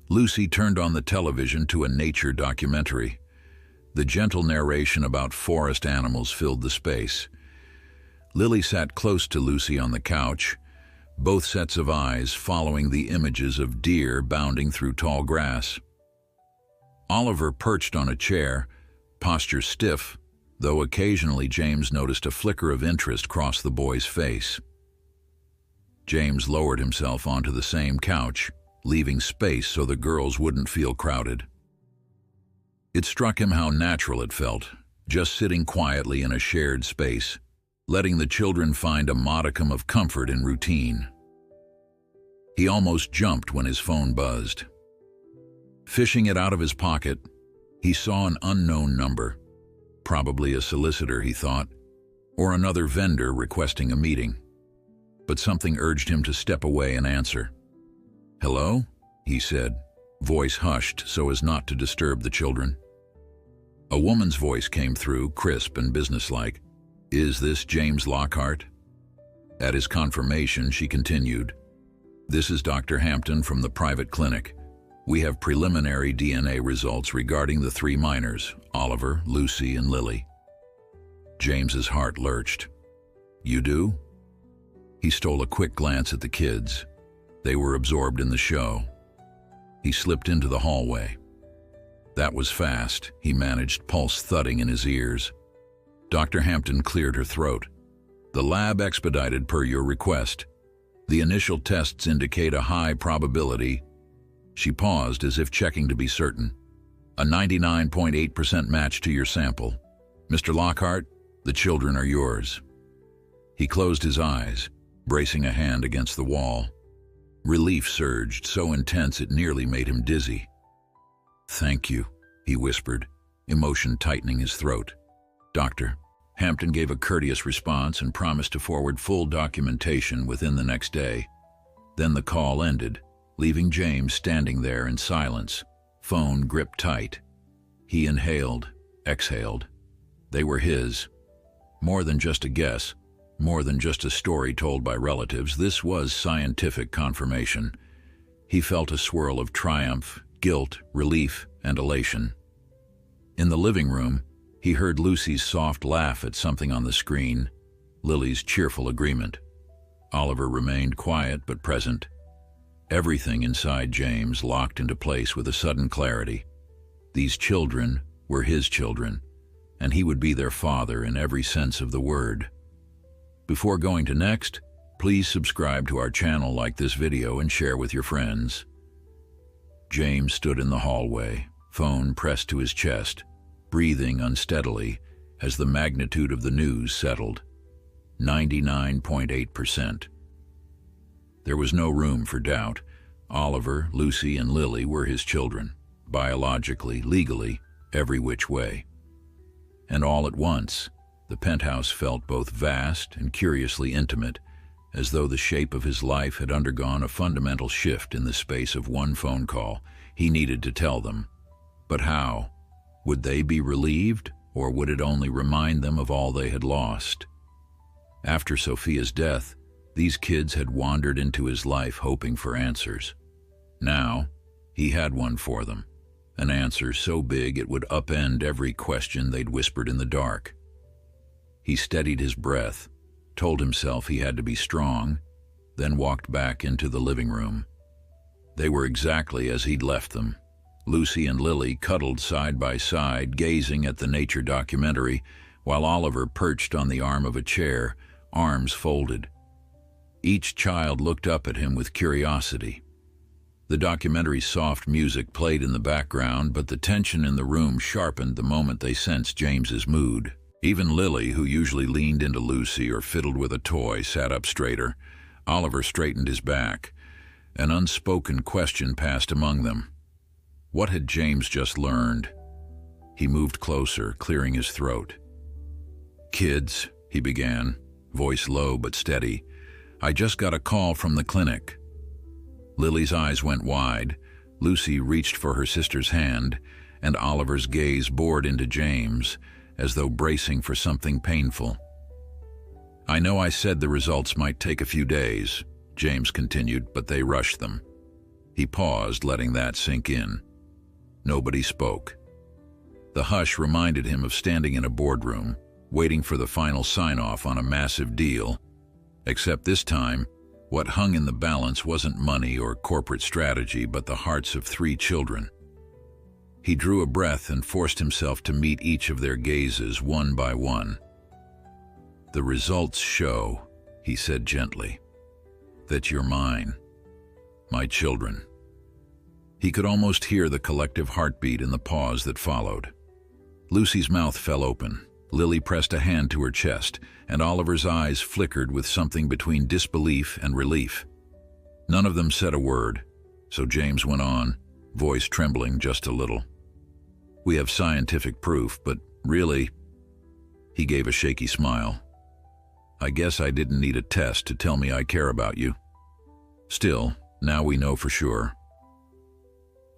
Speaker 1: Lucy turned on the television to a nature documentary. The gentle narration about forest animals filled the space. Lily sat close to Lucy on the couch, both sets of eyes following the images of deer bounding through tall grass. Oliver perched on a chair, posture stiff, though occasionally James noticed a flicker of interest cross the boy's face. James lowered himself onto the same couch, leaving space so the girls wouldn't feel crowded. It struck him how natural it felt, just sitting quietly in a shared space, letting the children find a modicum of comfort in routine. He almost jumped when his phone buzzed. Fishing it out of his pocket, he saw an unknown number. Probably a solicitor, he thought, or another vendor requesting a meeting. But something urged him to step away and answer. "Hello?" he said, voice hushed so as not to disturb the children. A woman's voice came through, crisp and businesslike. "Is this James Lockhart?" At his confirmation, she continued, "This is Dr. Hampton from the private clinic. We have preliminary DNA results regarding the 3 minors, Oliver, Lucy, and Lily." James's heart lurched. "You do?" He stole a quick glance at the kids. They were absorbed in the show. He slipped into the hallway. That was fast, he managed, pulse thudding in his ears. Dr. Hampton cleared her throat. "The lab expedited per your request. The initial tests indicate a high probability." She paused as if checking to be certain. "A 99.8% match to your sample. Mr. Lockhart, the children are yours." He closed his eyes, bracing a hand against the wall. Relief surged, so intense it nearly made him dizzy. "Thank you," he whispered, emotion tightening his throat. "Doctor." Hampton gave a courteous response and promised to forward full documentation within the next day. Then the call ended, leaving James standing there in silence, phone gripped tight. He inhaled, exhaled. They were his. More than just a guess, More than just a story told by relatives, this was scientific confirmation. He felt a swirl of triumph, guilt, relief, and elation. In the living room, he heard Lucy's soft laugh at something on the screen, Lily's cheerful agreement. Oliver remained quiet but present. Everything inside James locked into place with a sudden clarity. These children were his children, and he would be their father in every sense of the word. Before going to next, please subscribe to our channel, like this video, and share with your friends. James stood in the hallway, phone pressed to his chest, breathing unsteadily as the magnitude of the news settled. 99.8%. There was no room for doubt. Oliver, Lucy, and Lily were his children, biologically, legally, every which way. And all at once, the penthouse felt both vast and curiously intimate, as though the shape of his life had undergone a fundamental shift in the space of one phone call. He needed to tell them. But how? Would they be relieved, or would it only remind them of all they had lost? After Sophia's death, these kids had wandered into his life hoping for answers. Now, he had one for them, an answer so big it would upend every question they'd whispered in the dark. He steadied his breath, told himself he had to be strong, then walked back into the living room. They were exactly as he'd left them. Lucy and Lily cuddled side by side, gazing at the nature documentary, while Oliver perched on the arm of a chair, arms folded. Each child looked up at him with curiosity. The documentary's soft music played in the background, but the tension in the room sharpened the moment they sensed James's mood. Even Lily, who usually leaned into Lucy or fiddled with a toy, sat up straighter. Oliver straightened his back. An unspoken question passed among them. What had James just learned? He moved closer, clearing his throat. "Kids," he began, voice low but steady, "I just got a call from the clinic." Lily's eyes went wide. Lucy reached for her sister's hand, and Oliver's gaze bored into James, as though bracing for something painful. "I know I said the results might take a few days," James continued, "but they rushed them." He paused, letting that sink in. Nobody spoke. The hush reminded him of standing in a boardroom, waiting for the final sign-off on a massive deal. Except this time, what hung in the balance wasn't money or corporate strategy, but the hearts of 3 children. He drew a breath and forced himself to meet each of their gazes one by one. "The results show," he said gently, "that you're mine, my children." He could almost hear the collective heartbeat in the pause that followed. Lucy's mouth fell open. Lily pressed a hand to her chest, and Oliver's eyes flickered with something between disbelief and relief. None of them said a word, so James went on, voice trembling just a little. "We have scientific proof, but really..." He gave a shaky smile. "I guess I didn't need a test to tell me I care about you. Still, now we know for sure."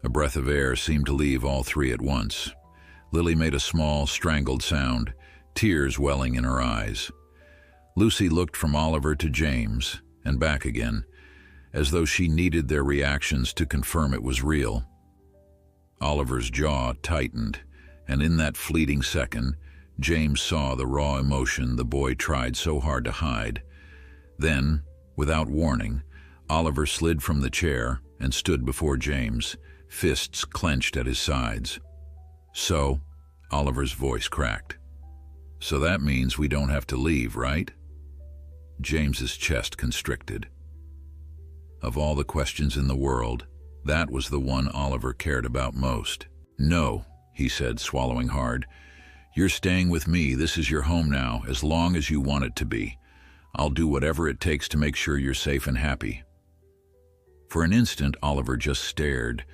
Speaker 1: A breath of air seemed to leave all 3 at once. Lily made a small, strangled sound, tears welling in her eyes. Lucy looked from Oliver to James, and back again, as though she needed their reactions to confirm it was real. Oliver's jaw tightened, and in that fleeting second, James saw the raw emotion the boy tried so hard to hide. Then, without warning, Oliver slid from the chair and stood before James, fists clenched at his sides. "So," Oliver's voice cracked, "so that means we don't have to leave, right?" James's chest constricted. Of all the questions in the world, that was the one Oliver cared about most. "No," he said, swallowing hard. "You're staying with me. This is your home now, as long as you want it to be. I'll do whatever it takes to make sure you're safe and happy." For an instant, Oliver just stared,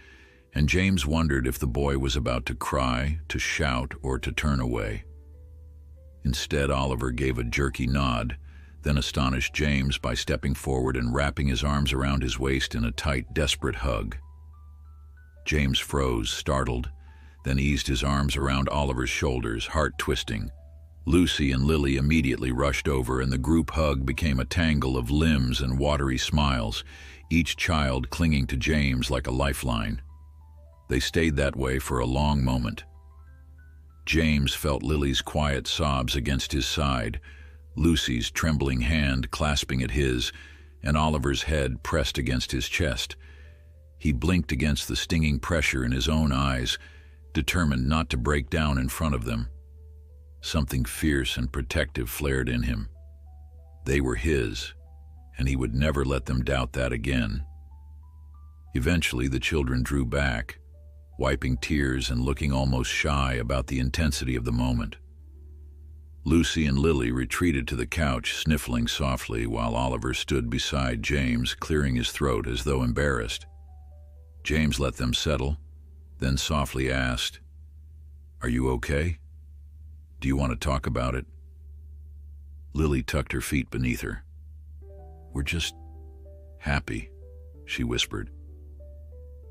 Speaker 1: and James wondered if the boy was about to cry, to shout, or to turn away. Instead, Oliver gave a jerky nod, then astonished James by stepping forward and wrapping his arms around his waist in a tight, desperate hug. James froze, startled, then eased his arms around Oliver's shoulders, heart twisting. Lucy and Lily immediately rushed over, and the group hug became a tangle of limbs and watery smiles, each child clinging to James like a lifeline. They stayed that way for a long moment. James felt Lily's quiet sobs against his side, Lucy's trembling hand clasping at his, and Oliver's head pressed against his chest. He blinked against the stinging pressure in his own eyes, determined not to break down in front of them. Something fierce and protective flared in him. They were his, and he would never let them doubt that again. Eventually, the children drew back, wiping tears and looking almost shy about the intensity of the moment. Lucy and Lily retreated to the couch, sniffling softly, while Oliver stood beside James, clearing his throat as though embarrassed. James let them settle, then softly asked, "Are you okay? Do you want to talk about it?" Lily tucked her feet beneath her. "We're just happy," she whispered.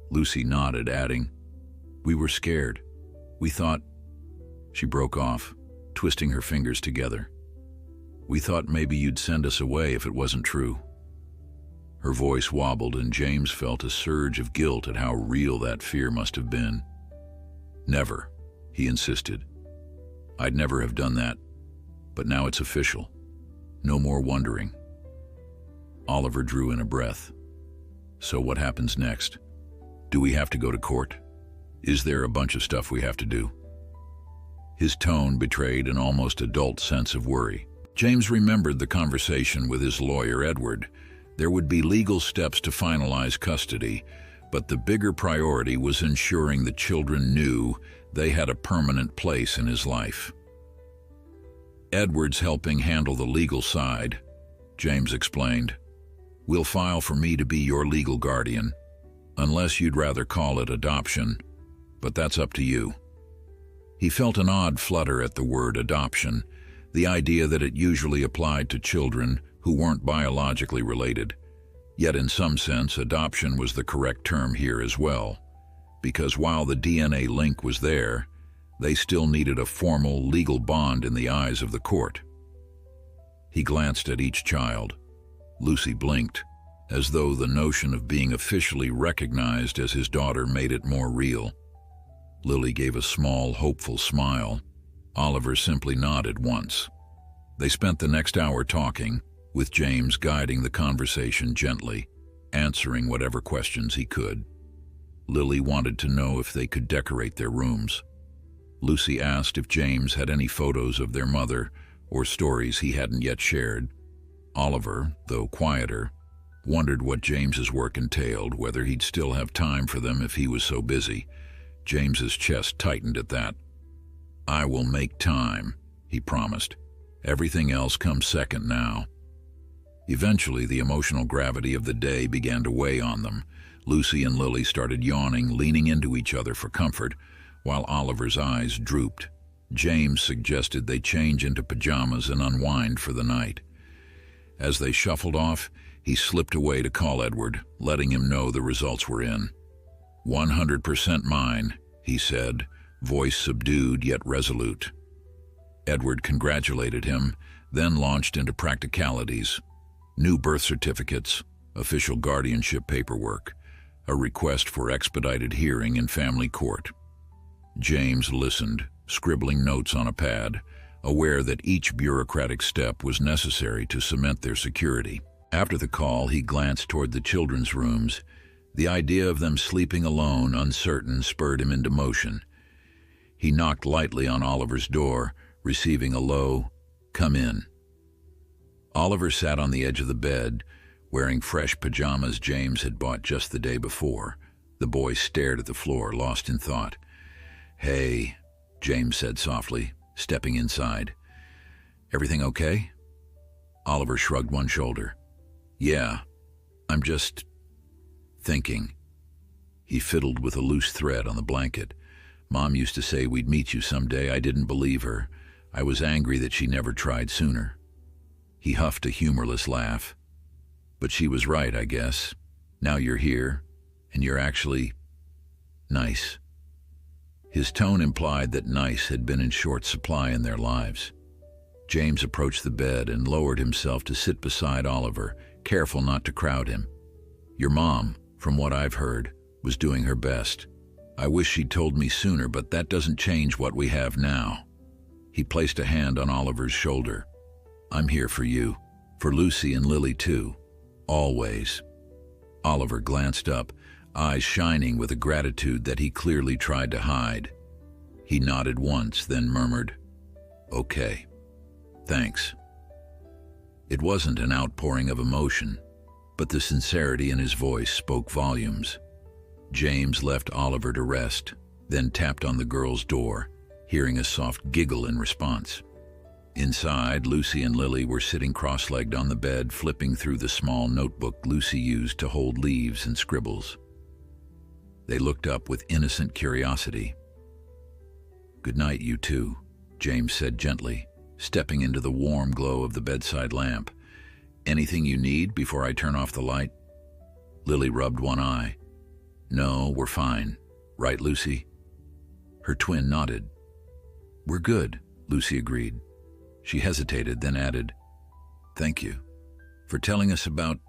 Speaker 1: Lucy nodded, adding, "We were scared. We thought—" She broke off, twisting her fingers together. "We thought maybe you'd send us away if it wasn't true." Her voice wobbled, and James felt a surge of guilt at how real that fear must have been. "Never," he insisted. "I'd never have done that, but now it's official. No more wondering." Oliver drew in a breath. "So what happens next? Do we have to go to court? Is there a bunch of stuff we have to do?" His tone betrayed an almost adult sense of worry. James remembered the conversation with his lawyer, Edward. There would be legal steps to finalize custody, but the bigger priority was ensuring the children knew they had a permanent place in his life. "Edward's helping handle the legal side," James explained. "We'll file for me to be your legal guardian, unless you'd rather call it adoption, but that's up to you." He felt an odd flutter at the word adoption, the idea that it usually applied to children who weren't biologically related. Yet in some sense, adoption was the correct term here as well, because while the DNA link was there, they still needed a formal legal bond in the eyes of the court. He glanced at each child. Lucy blinked, as though the notion of being officially recognized as his daughter made it more real. Lily gave a small, hopeful smile. Oliver simply nodded once. They spent the next hour talking, with James guiding the conversation gently, answering whatever questions he could. Lily wanted to know if they could decorate their rooms. Lucy asked if James had any photos of their mother or stories he hadn't yet shared. Oliver, though quieter, wondered what James's work entailed, whether he'd still have time for them if he was so busy. James's chest tightened at that. "I will make time," he promised. "Everything else comes second now." Eventually, the emotional gravity of the day began to weigh on them. Lucy and Lily started yawning, leaning into each other for comfort, while Oliver's eyes drooped. James suggested they change into pajamas and unwind for the night. As they shuffled off, he slipped away to call Edward, letting him know the results were in. 100% mine, he said, voice subdued yet resolute. Edward congratulated him, then launched into practicalities. New birth certificates, official guardianship paperwork, a request for expedited hearing in family court. James listened, scribbling notes on a pad, aware that each bureaucratic step was necessary to cement their security. After the call, he glanced toward the children's rooms. The idea of them sleeping alone, uncertain, spurred him into motion. He knocked lightly on Oliver's door, receiving a low, "Come in." Oliver sat on the edge of the bed, wearing fresh pajamas James had bought just the day before. The boy stared at the floor, lost in thought. "Hey," James said softly, stepping inside. "Everything okay?" Oliver shrugged one shoulder. "Yeah, I'm just thinking." He fiddled with a loose thread on the blanket. "Mom used to say we'd meet you someday. I didn't believe her. I was angry that she never tried sooner." He huffed a humorless laugh. "But she was right, I guess. Now you're here, and you're actually nice." His tone implied that nice had been in short supply in their lives. James approached the bed and lowered himself to sit beside Oliver, careful not to crowd him. Your mom, from what I've heard, was doing her best. I wish she'd told me sooner, but that doesn't change what we have now. He placed a hand on Oliver's shoulder. I'm here for you, for Lucy and Lily too, always. Oliver glanced up, eyes shining with a gratitude that he clearly tried to hide. He nodded once, then murmured, "Okay, thanks." It wasn't an outpouring of emotion, but the sincerity in his voice spoke volumes. James left Oliver to rest, then tapped on the girl's door, hearing a soft giggle in response. Inside, Lucy and Lily were sitting cross-legged on the bed, flipping through the small notebook Lucy used to hold leaves and scribbles. They looked up with innocent curiosity. "Good night, you two," James said gently, stepping into the warm glow of the bedside lamp. "Anything you need before I turn off the light?" Lily rubbed one eye. "No, we're fine. Right, Lucy?" Her twin nodded. "We're good," Lucy agreed. She hesitated, then added, "Thank you for telling us about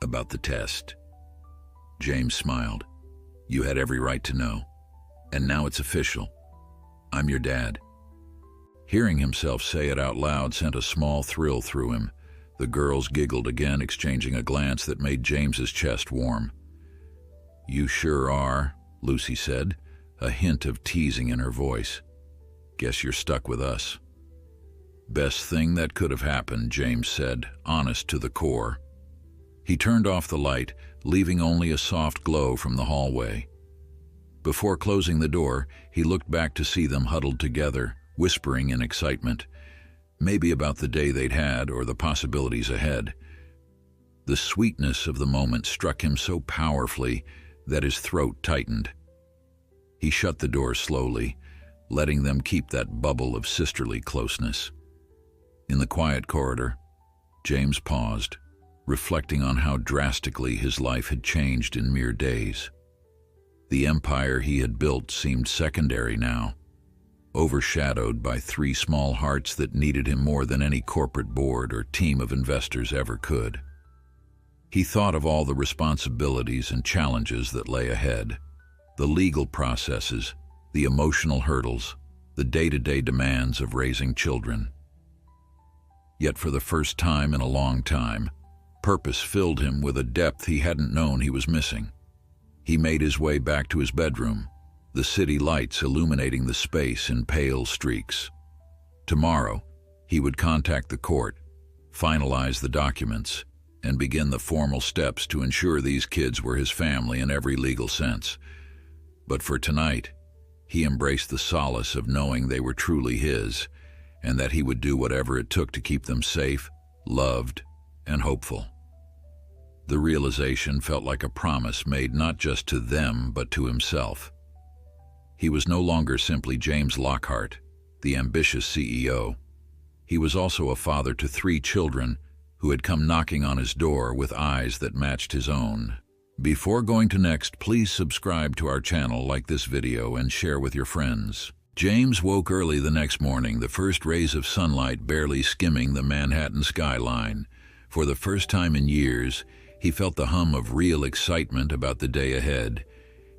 Speaker 1: the test." James smiled. "You had every right to know. And now it's official. I'm your dad." Hearing himself say it out loud sent a small thrill through him. The girls giggled again, exchanging a glance that made James's chest warm. "You sure are," Lucy said, a hint of teasing in her voice. "Guess you're stuck with us." "Best thing that could have happened," James said, honest to the core. He turned off the light, leaving only a soft glow from the hallway. Before closing the door, he looked back to see them huddled together, whispering in excitement, maybe about the day they'd had or the possibilities ahead. The sweetness of the moment struck him so powerfully that his throat tightened. He shut the door slowly, letting them keep that bubble of sisterly closeness. In the quiet corridor, James paused, reflecting on how drastically his life had changed in mere days. The empire he had built seemed secondary now, overshadowed by 3 small hearts that needed him more than any corporate board or team of investors ever could. He thought of all the responsibilities and challenges that lay ahead, the legal processes, the emotional hurdles, the day-to-day demands of raising children. Yet for the first time in a long time, purpose filled him with a depth he hadn't known he was missing. He made his way back to his bedroom, the city lights illuminating the space in pale streaks. Tomorrow, he would contact the court, finalize the documents, and begin the formal steps to ensure these kids were his family in every legal sense. But for tonight, he embraced the solace of knowing they were truly his, and that he would do whatever it took to keep them safe, loved, and hopeful. The realization felt like a promise made not just to them, but to himself. He was no longer simply James Lockhart, the ambitious CEO. He was also a father to 3 children who had come knocking on his door with eyes that matched his own. Before going to next, please subscribe to our channel, like this video, and share with your friends. James woke early the next morning, the first rays of sunlight barely skimming the Manhattan skyline. For the first time in years, he felt the hum of real excitement about the day ahead.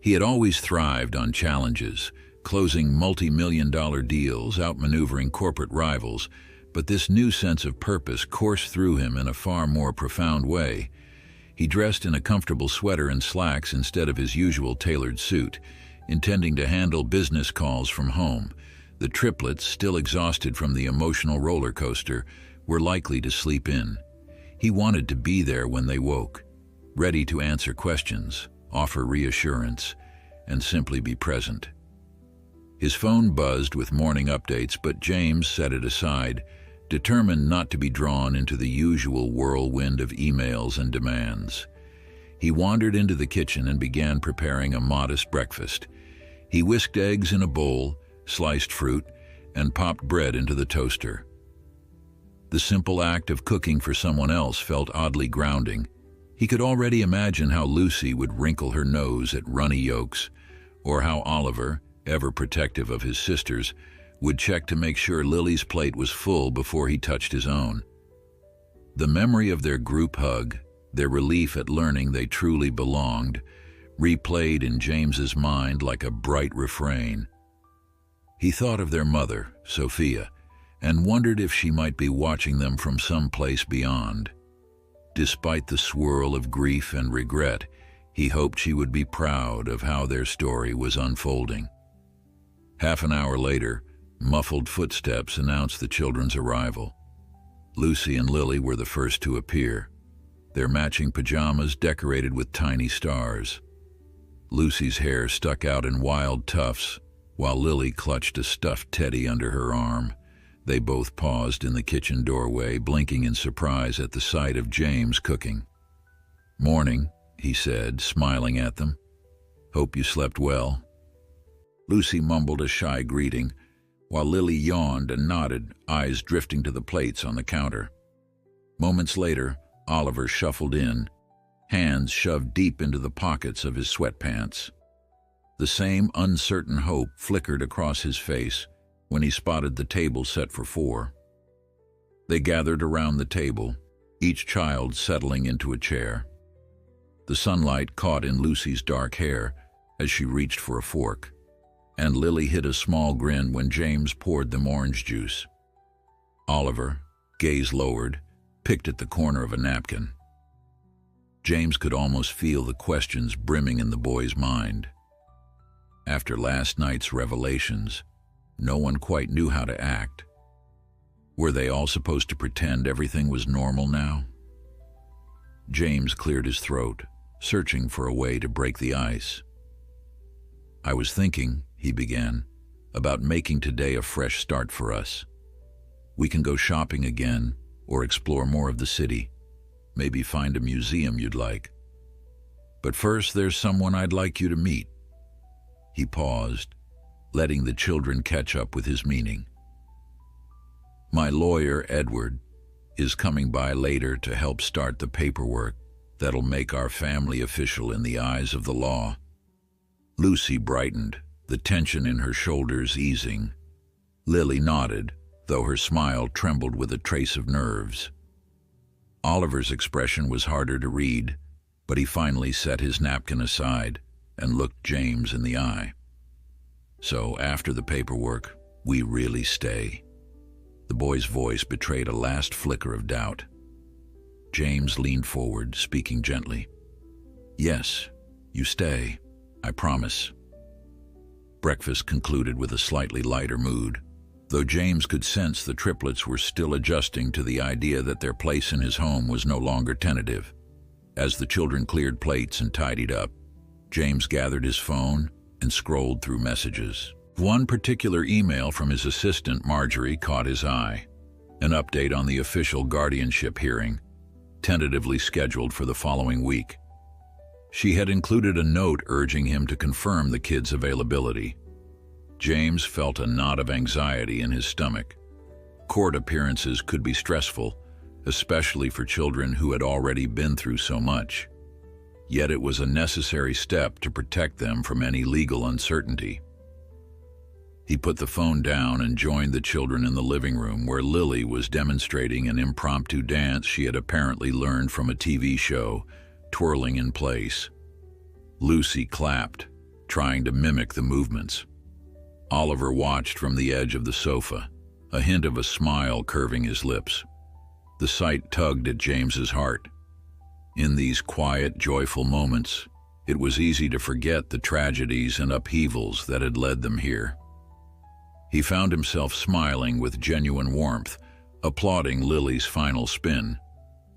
Speaker 1: He had always thrived on challenges, closing multi-million-dollar deals, outmaneuvering corporate rivals, but this new sense of purpose coursed through him in a far more profound way. He dressed in a comfortable sweater and slacks instead of his usual tailored suit, intending to handle business calls from home. The triplets, still exhausted from the emotional roller coaster, were likely to sleep in. He wanted to be there when they woke, ready to answer questions, offer reassurance, and simply be present. His phone buzzed with morning updates, but James set it aside, determined not to be drawn into the usual whirlwind of emails and demands. He wandered into the kitchen and began preparing a modest breakfast. He whisked eggs in a bowl, sliced fruit, and popped bread into the toaster. The simple act of cooking for someone else felt oddly grounding. He could already imagine how Lucy would wrinkle her nose at runny yolks, or how Oliver, ever protective of his sisters, would check to make sure Lily's plate was full before he touched his own. The memory of their group hug, their relief at learning they truly belonged, replayed in James's mind like a bright refrain. He thought of their mother, Sophia, and wondered if she might be watching them from some place beyond. Despite the swirl of grief and regret, he hoped she would be proud of how their story was unfolding. Half an hour later, muffled footsteps announced the children's arrival. Lucy and Lily were the first to appear, their matching pajamas decorated with tiny stars. Lucy's hair stuck out in wild tufts, while Lily clutched a stuffed teddy under her arm. They both paused in the kitchen doorway, blinking in surprise at the sight of James cooking. "Morning," he said, smiling at them. "Hope you slept well." Lucy mumbled a shy greeting, while Lily yawned and nodded, eyes drifting to the plates on the counter. Moments later, Oliver shuffled in, hands shoved deep into the pockets of his sweatpants. The same uncertain hope flickered across his face when he spotted the table set for 4. They gathered around the table, each child settling into a chair. The sunlight caught in Lucy's dark hair as she reached for a fork, and Lily hid a small grin when James poured them orange juice. Oliver, gaze lowered, picked at the corner of a napkin. James could almost feel the questions brimming in the boy's mind. After last night's revelations, no one quite knew how to act. Were they all supposed to pretend everything was normal now? James cleared his throat, searching for a way to break the ice. "I was thinking," he began, "about making today a fresh start for us. We can go shopping again or explore more of the city. Maybe find a museum you'd like. But first, there's someone I'd like you to meet." He paused, letting the children catch up with his meaning. "My lawyer, Edward, is coming by later to help start the paperwork that'll make our family official in the eyes of the law." Lucy brightened, the tension in her shoulders easing. Lily nodded, though her smile trembled with a trace of nerves. Oliver's expression was harder to read, but he finally set his napkin aside and looked James in the eye. "So after the paperwork, we really stay?" The boy's voice betrayed a last flicker of doubt. James leaned forward, speaking gently. "Yes, you stay. I promise." Breakfast concluded with a slightly lighter mood, though James could sense the triplets were still adjusting to the idea that their place in his home was no longer tentative. As the children cleared plates and tidied up, James gathered his phone and scrolled through messages. One particular email from his assistant, Marjorie, caught his eye. An update on the official guardianship hearing, tentatively scheduled for the following week. She had included a note urging him to confirm the kids' availability. James felt a knot of anxiety in his stomach. Court appearances could be stressful, especially for children who had already been through so much. Yet it was a necessary step to protect them from any legal uncertainty. He put the phone down and joined the children in the living room, where Lily was demonstrating an impromptu dance she had apparently learned from a TV show, twirling in place. Lucy clapped, trying to mimic the movements. Oliver watched from the edge of the sofa, a hint of a smile curving his lips. The sight tugged at James's heart. In these quiet, joyful moments, it was easy to forget the tragedies and upheavals that had led them here. He found himself smiling with genuine warmth, applauding Lily's final spin.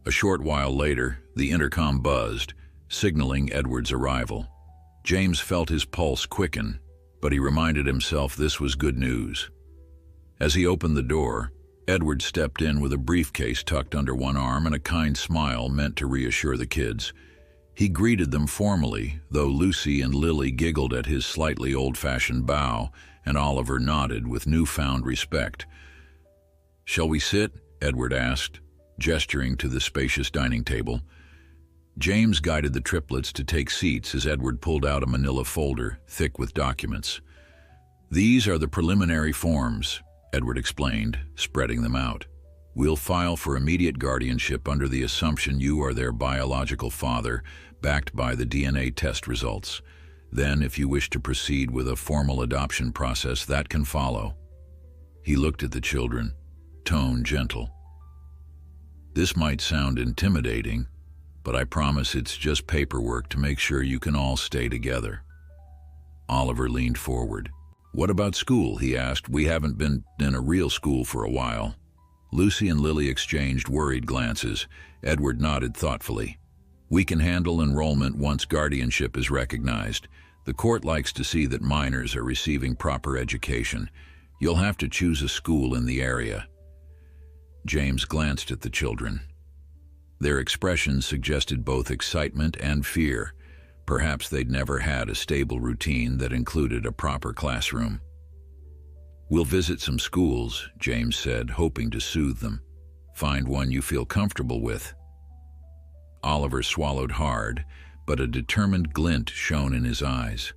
Speaker 1: A short while later, the intercom buzzed, signaling Edward's arrival. James felt his pulse quicken, but he reminded himself this was good news. As he opened the door, Edward stepped in with a briefcase tucked under one arm and a kind smile meant to reassure the kids. He greeted them formally, though Lucy and Lily giggled at his slightly old-fashioned bow, and Oliver nodded with newfound respect. "Shall we sit?" Edward asked, gesturing to the spacious dining table. James guided the triplets to take seats as Edward pulled out a manila folder, thick with documents. These are the preliminary forms, Edward explained, spreading them out. We'll file for immediate guardianship under the assumption you are their biological father, backed by the DNA test results. Then, if you wish to proceed with a formal adoption process, that can follow. He looked at the children, tone gentle. This might sound intimidating, but I promise it's just paperwork to make sure you can all stay together. Oliver leaned forward. What about school? He asked. We haven't been in a real school for a while. Lucy and Lily exchanged worried glances. Edward nodded thoughtfully. We can handle enrollment once guardianship is recognized. The court likes to see that minors are receiving proper education. You'll have to choose a school in the area. James glanced at the children. Their expressions suggested both excitement and fear. Perhaps they'd never had a stable routine that included a proper classroom. We'll visit some schools, James said, hoping to soothe them. Find one you feel comfortable with. Oliver swallowed hard, but a determined glint shone in his eyes.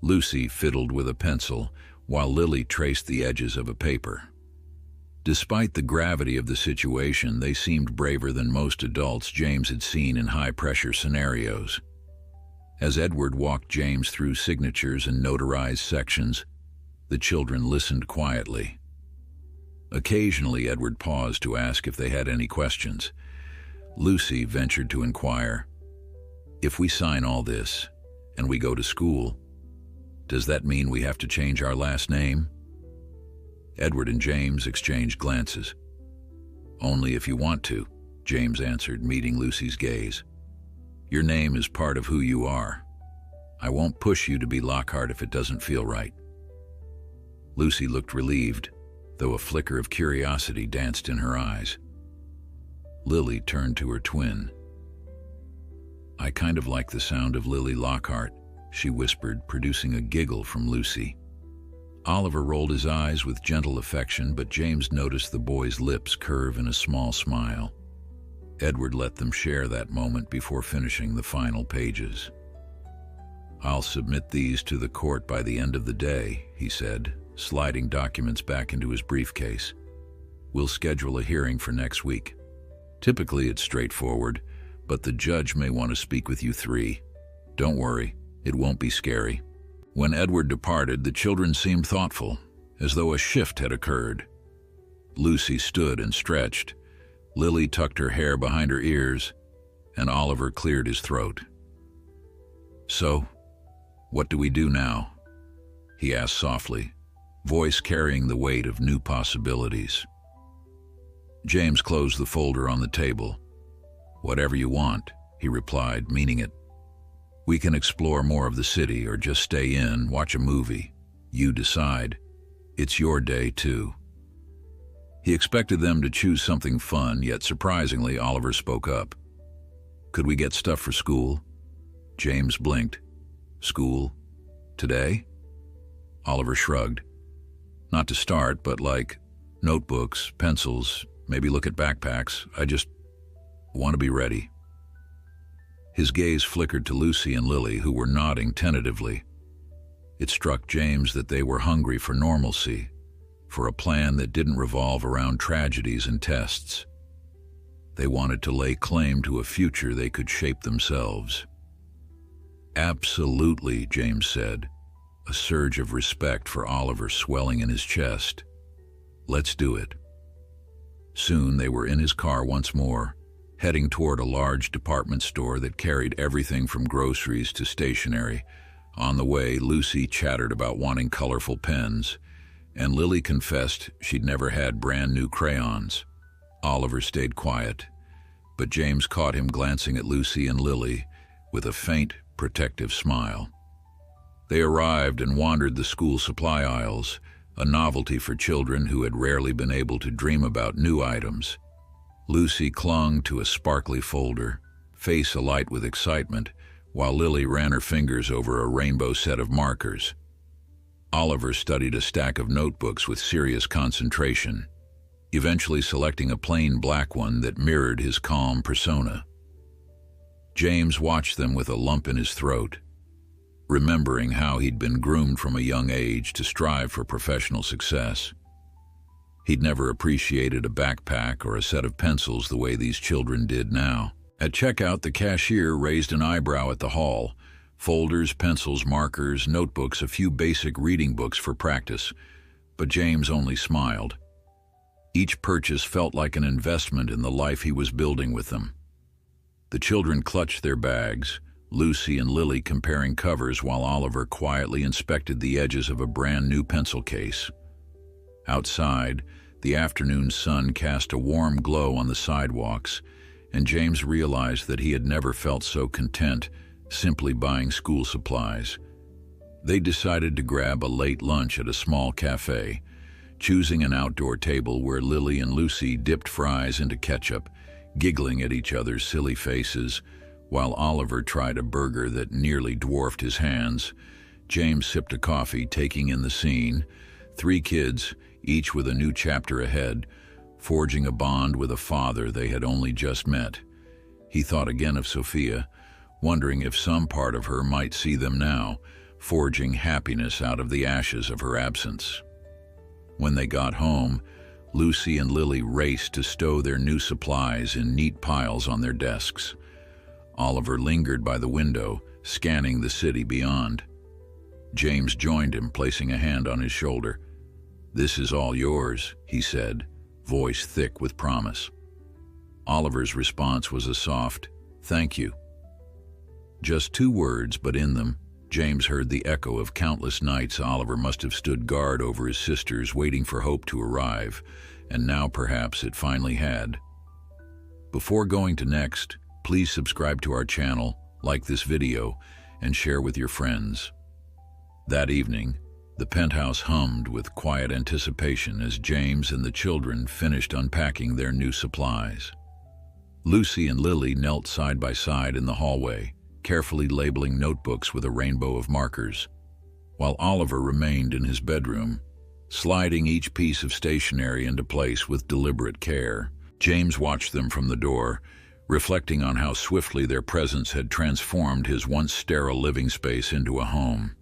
Speaker 1: Lucy fiddled with a pencil, while Lily traced the edges of a paper. Despite the gravity of the situation, they seemed braver than most adults James had seen in high-pressure scenarios. As Edward walked James through signatures and notarized sections, the children listened quietly. Occasionally, Edward paused to ask if they had any questions. Lucy ventured to inquire, "If we sign all this, and we go to school, does that mean we have to change our last name?" Edward and James exchanged glances. "Only if you want to," James answered, meeting Lucy's gaze. "Your name is part of who you are. I won't push you to be Lockhart if it doesn't feel right." Lucy looked relieved, though a flicker of curiosity danced in her eyes. Lily turned to her twin. "I kind of like the sound of Lily Lockhart," she whispered, producing a giggle from Lucy. Oliver rolled his eyes with gentle affection, but James noticed the boy's lips curve in a small smile. Edward let them share that moment before finishing the final pages. "I'll submit these to the court by the end of the day," he said, sliding documents back into his briefcase. "We'll schedule a hearing for next week. Typically it's straightforward, but the judge may want to speak with you three. Don't worry, it won't be scary." When Edward departed, the children seemed thoughtful, as though a shift had occurred. Lucy stood and stretched. Lily tucked her hair behind her ears, and Oliver cleared his throat. "So, what do we do now?" he asked softly, voice carrying the weight of new possibilities. James closed the folder on the table. "Whatever you want," he replied, meaning it. "We can explore more of the city or just stay in, watch a movie. You decide. It's your day, too." He expected them to choose something fun, yet surprisingly, Oliver spoke up. "Could we get stuff for school?" James blinked. "School? Today?" Oliver shrugged. "Not to start, but like notebooks, pencils, maybe look at backpacks. I just want to be ready." His gaze flickered to Lucy and Lily, who were nodding tentatively. It struck James that they were hungry for normalcy, for a plan that didn't revolve around tragedies and tests. They wanted to lay claim to a future they could shape themselves. "Absolutely," James said, a surge of respect for Oliver swelling in his chest. "Let's do it." Soon they were in his car once more, heading toward a large department store that carried everything from groceries to stationery. On the way, Lucy chattered about wanting colorful pens, and Lily confessed she'd never had brand new crayons. Oliver stayed quiet, but James caught him glancing at Lucy and Lily with a faint, protective smile. They arrived and wandered the school supply aisles, a novelty for children who had rarely been able to dream about new items. Lucy clung to a sparkly folder, face alight with excitement, while Lily ran her fingers over a rainbow set of markers. Oliver studied a stack of notebooks with serious concentration, eventually selecting a plain black one that mirrored his calm persona. James watched them with a lump in his throat. remembering how he'd been groomed from a young age to strive for professional success. He'd never appreciated a backpack or a set of pencils the way these children did now. At checkout, the cashier raised an eyebrow at the haul. Folders, pencils, markers, notebooks, a few basic reading books for practice. But James only smiled. Each purchase felt like an investment in the life he was building with them. The children clutched their bags, Lucy and Lily comparing covers while Oliver quietly inspected the edges of a brand new pencil case. Outside, the afternoon sun cast a warm glow on the sidewalks, and James realized that he had never felt so content simply buying school supplies. They decided to grab a late lunch at a small cafe, choosing an outdoor table where Lily and Lucy dipped fries into ketchup, giggling at each other's silly faces, while Oliver tried a burger that nearly dwarfed his hands. James sipped a coffee, taking in the scene. 3 kids, each with a new chapter ahead, forging a bond with a father they had only just met. He thought again of Sophia, wondering if some part of her might see them now, forging happiness out of the ashes of her absence. When they got home, Lucy and Lily raced to stow their new supplies in neat piles on their desks. Oliver lingered by the window, scanning the city beyond. James joined him, placing a hand on his shoulder. "This is all yours," he said, voice thick with promise. Oliver's response was a soft, "Thank you." Just 2 words, but in them, James heard the echo of countless nights Oliver must have stood guard over his sisters, waiting for hope to arrive, and now perhaps it finally had. Before going to next, please subscribe to our channel, like this video, and share with your friends. That evening, the penthouse hummed with quiet anticipation as James and the children finished unpacking their new supplies. Lucy and Lily knelt side by side in the hallway, carefully labeling notebooks with a rainbow of markers, while Oliver remained in his bedroom, sliding each piece of stationery into place with deliberate care. James watched them from the door, reflecting on how swiftly their presence had transformed his once sterile living space into a home.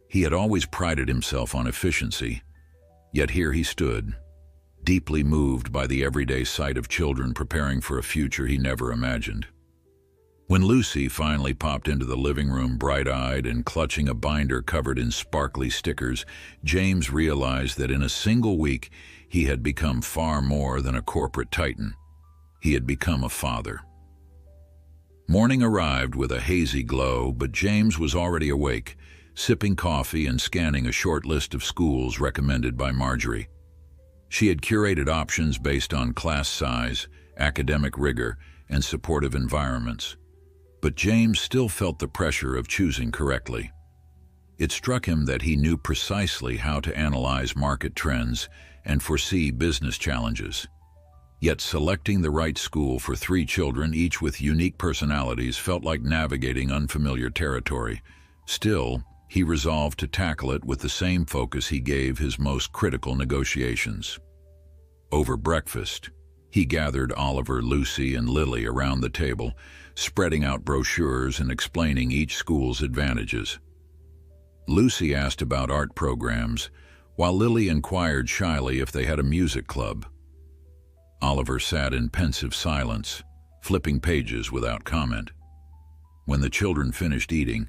Speaker 1: He had always prided himself on efficiency, yet here he stood, deeply moved by the everyday sight of children preparing for a future he never imagined. When Lucy finally popped into the living room, bright-eyed and clutching a binder covered in sparkly stickers, James realized that in a single week he had become far more than a corporate titan. He had become a father. Morning arrived with a hazy glow, but James was already awake, sipping coffee and scanning a short list of schools recommended by Marjorie. She had curated options based on class size, academic rigor, and supportive environments. But James still felt the pressure of choosing correctly. It struck him that he knew precisely how to analyze market trends and foresee business challenges. Yet selecting the right school for 3 children, each with unique personalities, felt like navigating unfamiliar territory. Still, he resolved to tackle it with the same focus he gave his most critical negotiations. Over breakfast, he gathered Oliver, Lucy, and Lily around the table, spreading out brochures and explaining each school's advantages. Lucy asked about art programs, while Lily inquired shyly if they had a music club. Oliver sat in pensive silence, flipping pages without comment. When the children finished eating,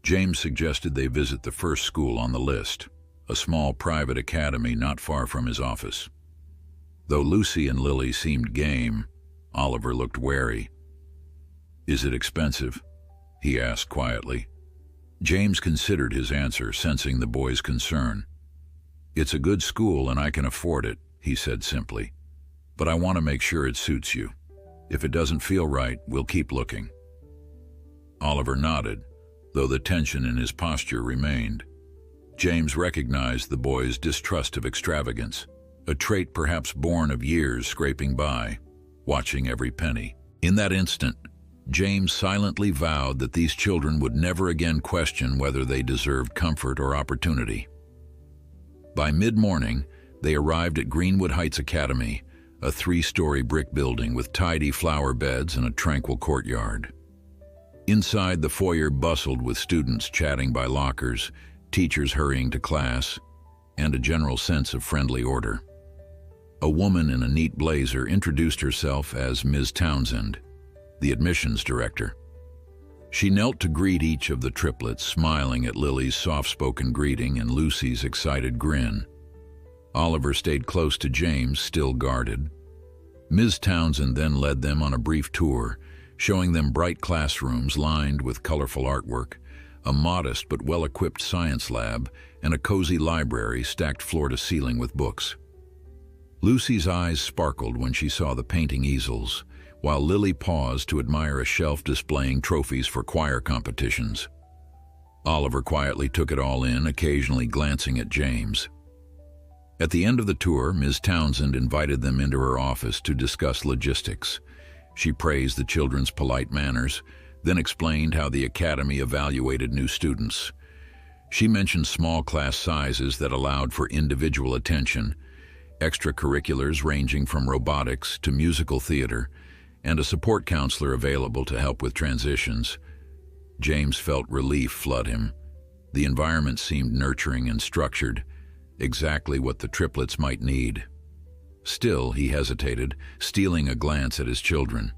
Speaker 1: James suggested they visit the first school on the list, a small private academy not far from his office. Though Lucy and Lily seemed game, Oliver looked wary. "Is it expensive?" he asked quietly. James considered his answer, sensing the boy's concern. "It's a good school and I can afford it," he said simply. "But I want to make sure it suits you. If it doesn't feel right, we'll keep looking." Oliver nodded, though the tension in his posture remained. James recognized the boy's distrust of extravagance, a trait perhaps born of years scraping by, watching every penny. In that instant, James silently vowed that these children would never again question whether they deserved comfort or opportunity. By mid-morning, they arrived at Greenwood Heights Academy, a 3-story brick building with tidy flower beds and a tranquil courtyard. Inside, the foyer bustled with students chatting by lockers, teachers hurrying to class, and a general sense of friendly order. A woman in a neat blazer introduced herself as Ms. Townsend, the admissions director. She knelt to greet each of the triplets, smiling at Lily's soft-spoken greeting and Lucy's excited grin. Oliver stayed close to James, still guarded. Ms. Townsend then led them on a brief tour, showing them bright classrooms lined with colorful artwork, a modest but well-equipped science lab, and a cozy library stacked floor to ceiling with books. Lucy's eyes sparkled when she saw the painting easels, while Lily paused to admire a shelf displaying trophies for choir competitions. Oliver quietly took it all in, occasionally glancing at James. At the end of the tour, Ms. Townsend invited them into her office to discuss logistics. She praised the children's polite manners, then explained how the academy evaluated new students. She mentioned small class sizes that allowed for individual attention, extracurriculars ranging from robotics to musical theater, and a support counselor available to help with transitions. James felt relief flood him. The environment seemed nurturing and structured, exactly what the triplets might need. Still, he hesitated, stealing a glance at his children.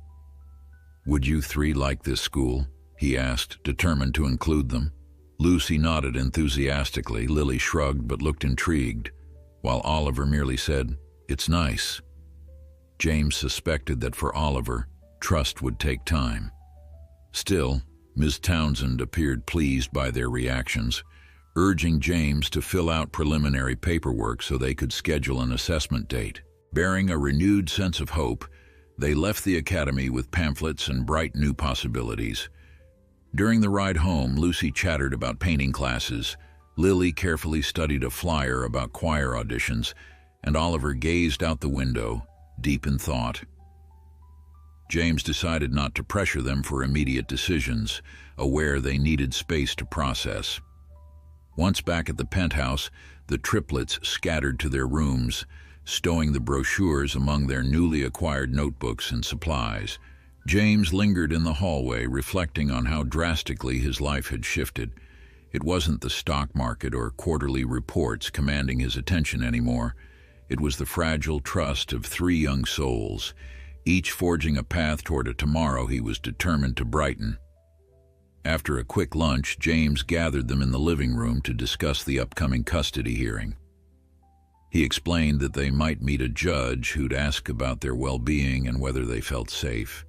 Speaker 1: "Would you three like this school?" he asked, determined to include them. Lucy nodded enthusiastically. Lily shrugged but looked intrigued, while Oliver merely said, "It's nice." James suspected that for Oliver, trust would take time. Still, Ms. Townsend appeared pleased by their reactions, urging James to fill out preliminary paperwork so they could schedule an assessment date. Bearing a renewed sense of hope, they left the academy with pamphlets and bright new possibilities. During the ride home, Lucy chattered about painting classes, Lily carefully studied a flyer about choir auditions, and Oliver gazed out the window, deep in thought. James decided not to pressure them for immediate decisions, aware they needed space to process. Once back at the penthouse, the triplets scattered to their rooms, stowing the brochures among their newly acquired notebooks and supplies. James lingered in the hallway, reflecting on how drastically his life had shifted. It wasn't the stock market or quarterly reports commanding his attention anymore. It was the fragile trust of three young souls, each forging a path toward a tomorrow he was determined to brighten. After a quick lunch, James gathered them in the living room to discuss the upcoming custody hearing. He explained that they might meet a judge who'd ask about their well-being and whether they felt safe.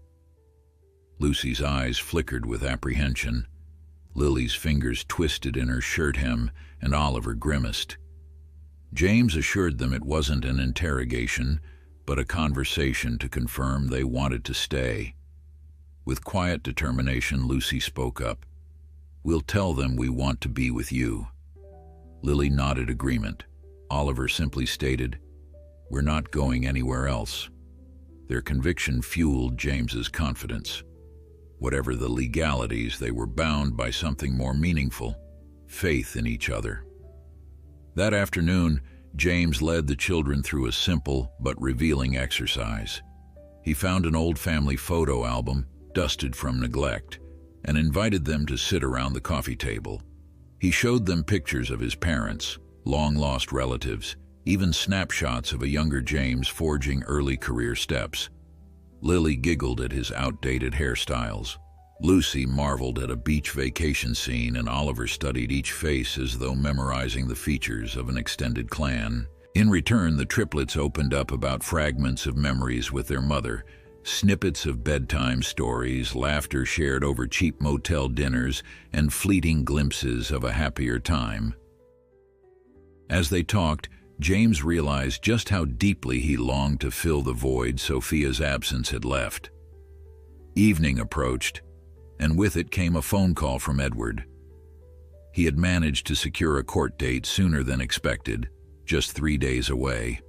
Speaker 1: Lucy's eyes flickered with apprehension. Lily's fingers twisted in her shirt hem, and Oliver grimaced. James assured them it wasn't an interrogation, but a conversation to confirm they wanted to stay. With quiet determination, Lucy spoke up. "We'll tell them we want to be with you." Lily nodded agreement. Oliver simply stated, "We're not going anywhere else." Their conviction fueled James's confidence. Whatever the legalities, they were bound by something more meaningful: faith in each other. That afternoon, James led the children through a simple but revealing exercise. He found an old family photo album, dusted from neglect, and invited them to sit around the coffee table. He showed them pictures of his parents, long-lost relatives, even snapshots of a younger James forging early career steps. Lily giggled at his outdated hairstyles. Lucy marveled at a beach vacation scene, and Oliver studied each face as though memorizing the features of an extended clan. In return, the triplets opened up about fragments of memories with their mother, snippets of bedtime stories, laughter shared over cheap motel dinners, and fleeting glimpses of a happier time. As they talked, James realized just how deeply he longed to fill the void Sophia's absence had left. Evening approached, and with it came a phone call from Edward. He had managed to secure a court date sooner than expected, just 3 days away.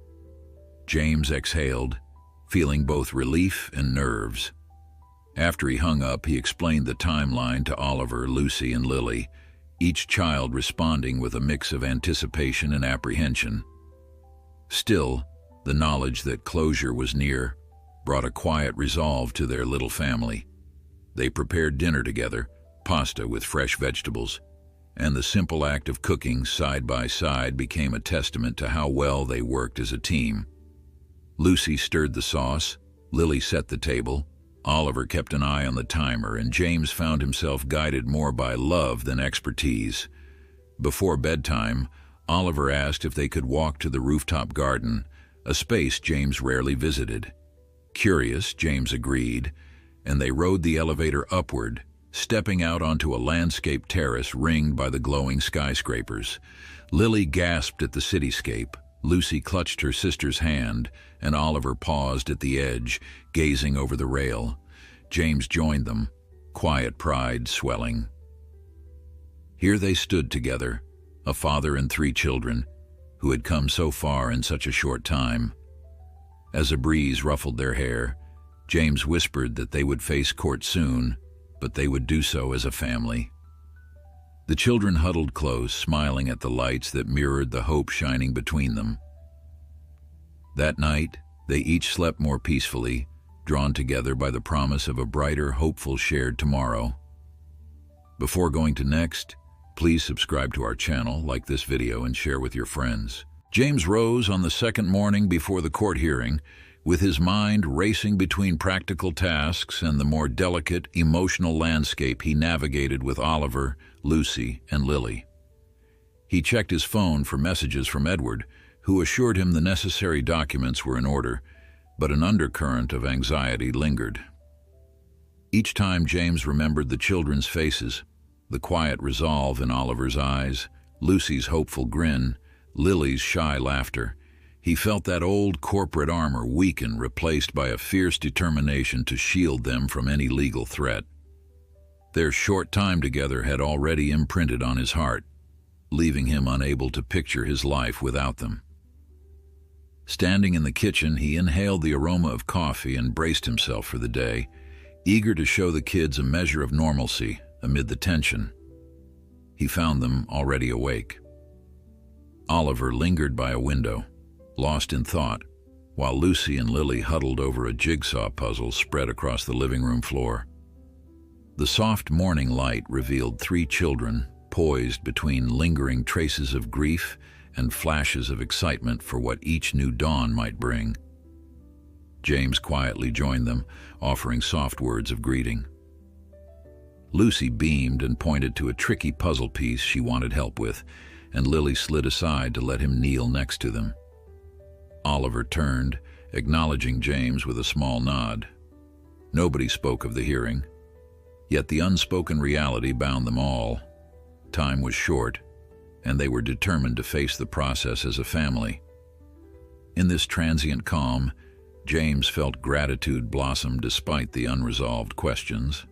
Speaker 1: James exhaled, feeling both relief and nerves. After he hung up, he explained the timeline to Oliver, Lucy, and Lily, each child responding with a mix of anticipation and apprehension. Still, the knowledge that closure was near brought a quiet resolve to their little family. They prepared dinner together, pasta with fresh vegetables, and the simple act of cooking side by side became a testament to how well they worked as a team. Lucy stirred the sauce, Lily set the table, Oliver kept an eye on the timer, and James found himself guided more by love than expertise. Before bedtime, Oliver asked if they could walk to the rooftop garden, a space James rarely visited. Curious, James agreed, and they rode the elevator upward, stepping out onto a landscape terrace ringed by the glowing skyscrapers. Lily gasped at the cityscape, Lucy clutched her sister's hand, and Oliver paused at the edge, gazing over the rail. James joined them, quiet pride swelling. Here they stood together, a father and 3 children, who had come so far in such a short time. As a breeze ruffled their hair, James whispered that they would face court soon, but they would do so as a family. The children huddled close, smiling at the lights that mirrored the hope shining between them. That night, they each slept more peacefully, drawn together by the promise of a brighter, hopeful shared tomorrow. Before going to next, please subscribe to our channel, like this video, and share with your friends. James rose on the second morning before the court hearing, with his mind racing between practical tasks and the more delicate, emotional landscape he navigated with Oliver, Lucy, and Lily. He checked his phone for messages from Edward, who assured him the necessary documents were in order, but an undercurrent of anxiety lingered. Each time James remembered the children's faces, the quiet resolve in Oliver's eyes, Lucy's hopeful grin, Lily's shy laughter, he felt that old corporate armor weaken, replaced by a fierce determination to shield them from any legal threat. Their short time together had already imprinted on his heart, leaving him unable to picture his life without them. Standing in the kitchen, he inhaled the aroma of coffee and braced himself for the day, eager to show the kids a measure of normalcy amid the tension. He found them already awake. Oliver lingered by a window, lost in thought, while Lucy and Lily huddled over a jigsaw puzzle spread across the living room floor. The soft morning light revealed 3 children, poised between lingering traces of grief and flashes of excitement for what each new dawn might bring. James quietly joined them, offering soft words of greeting. Lucy beamed and pointed to a tricky puzzle piece she wanted help with, and Lily slid aside to let him kneel next to them. Oliver turned, acknowledging James with a small nod. Nobody spoke of the hearing, yet the unspoken reality bound them all. Time was short, and they were determined to face the process as a family. In this transient calm, James felt gratitude blossom despite the unresolved questions.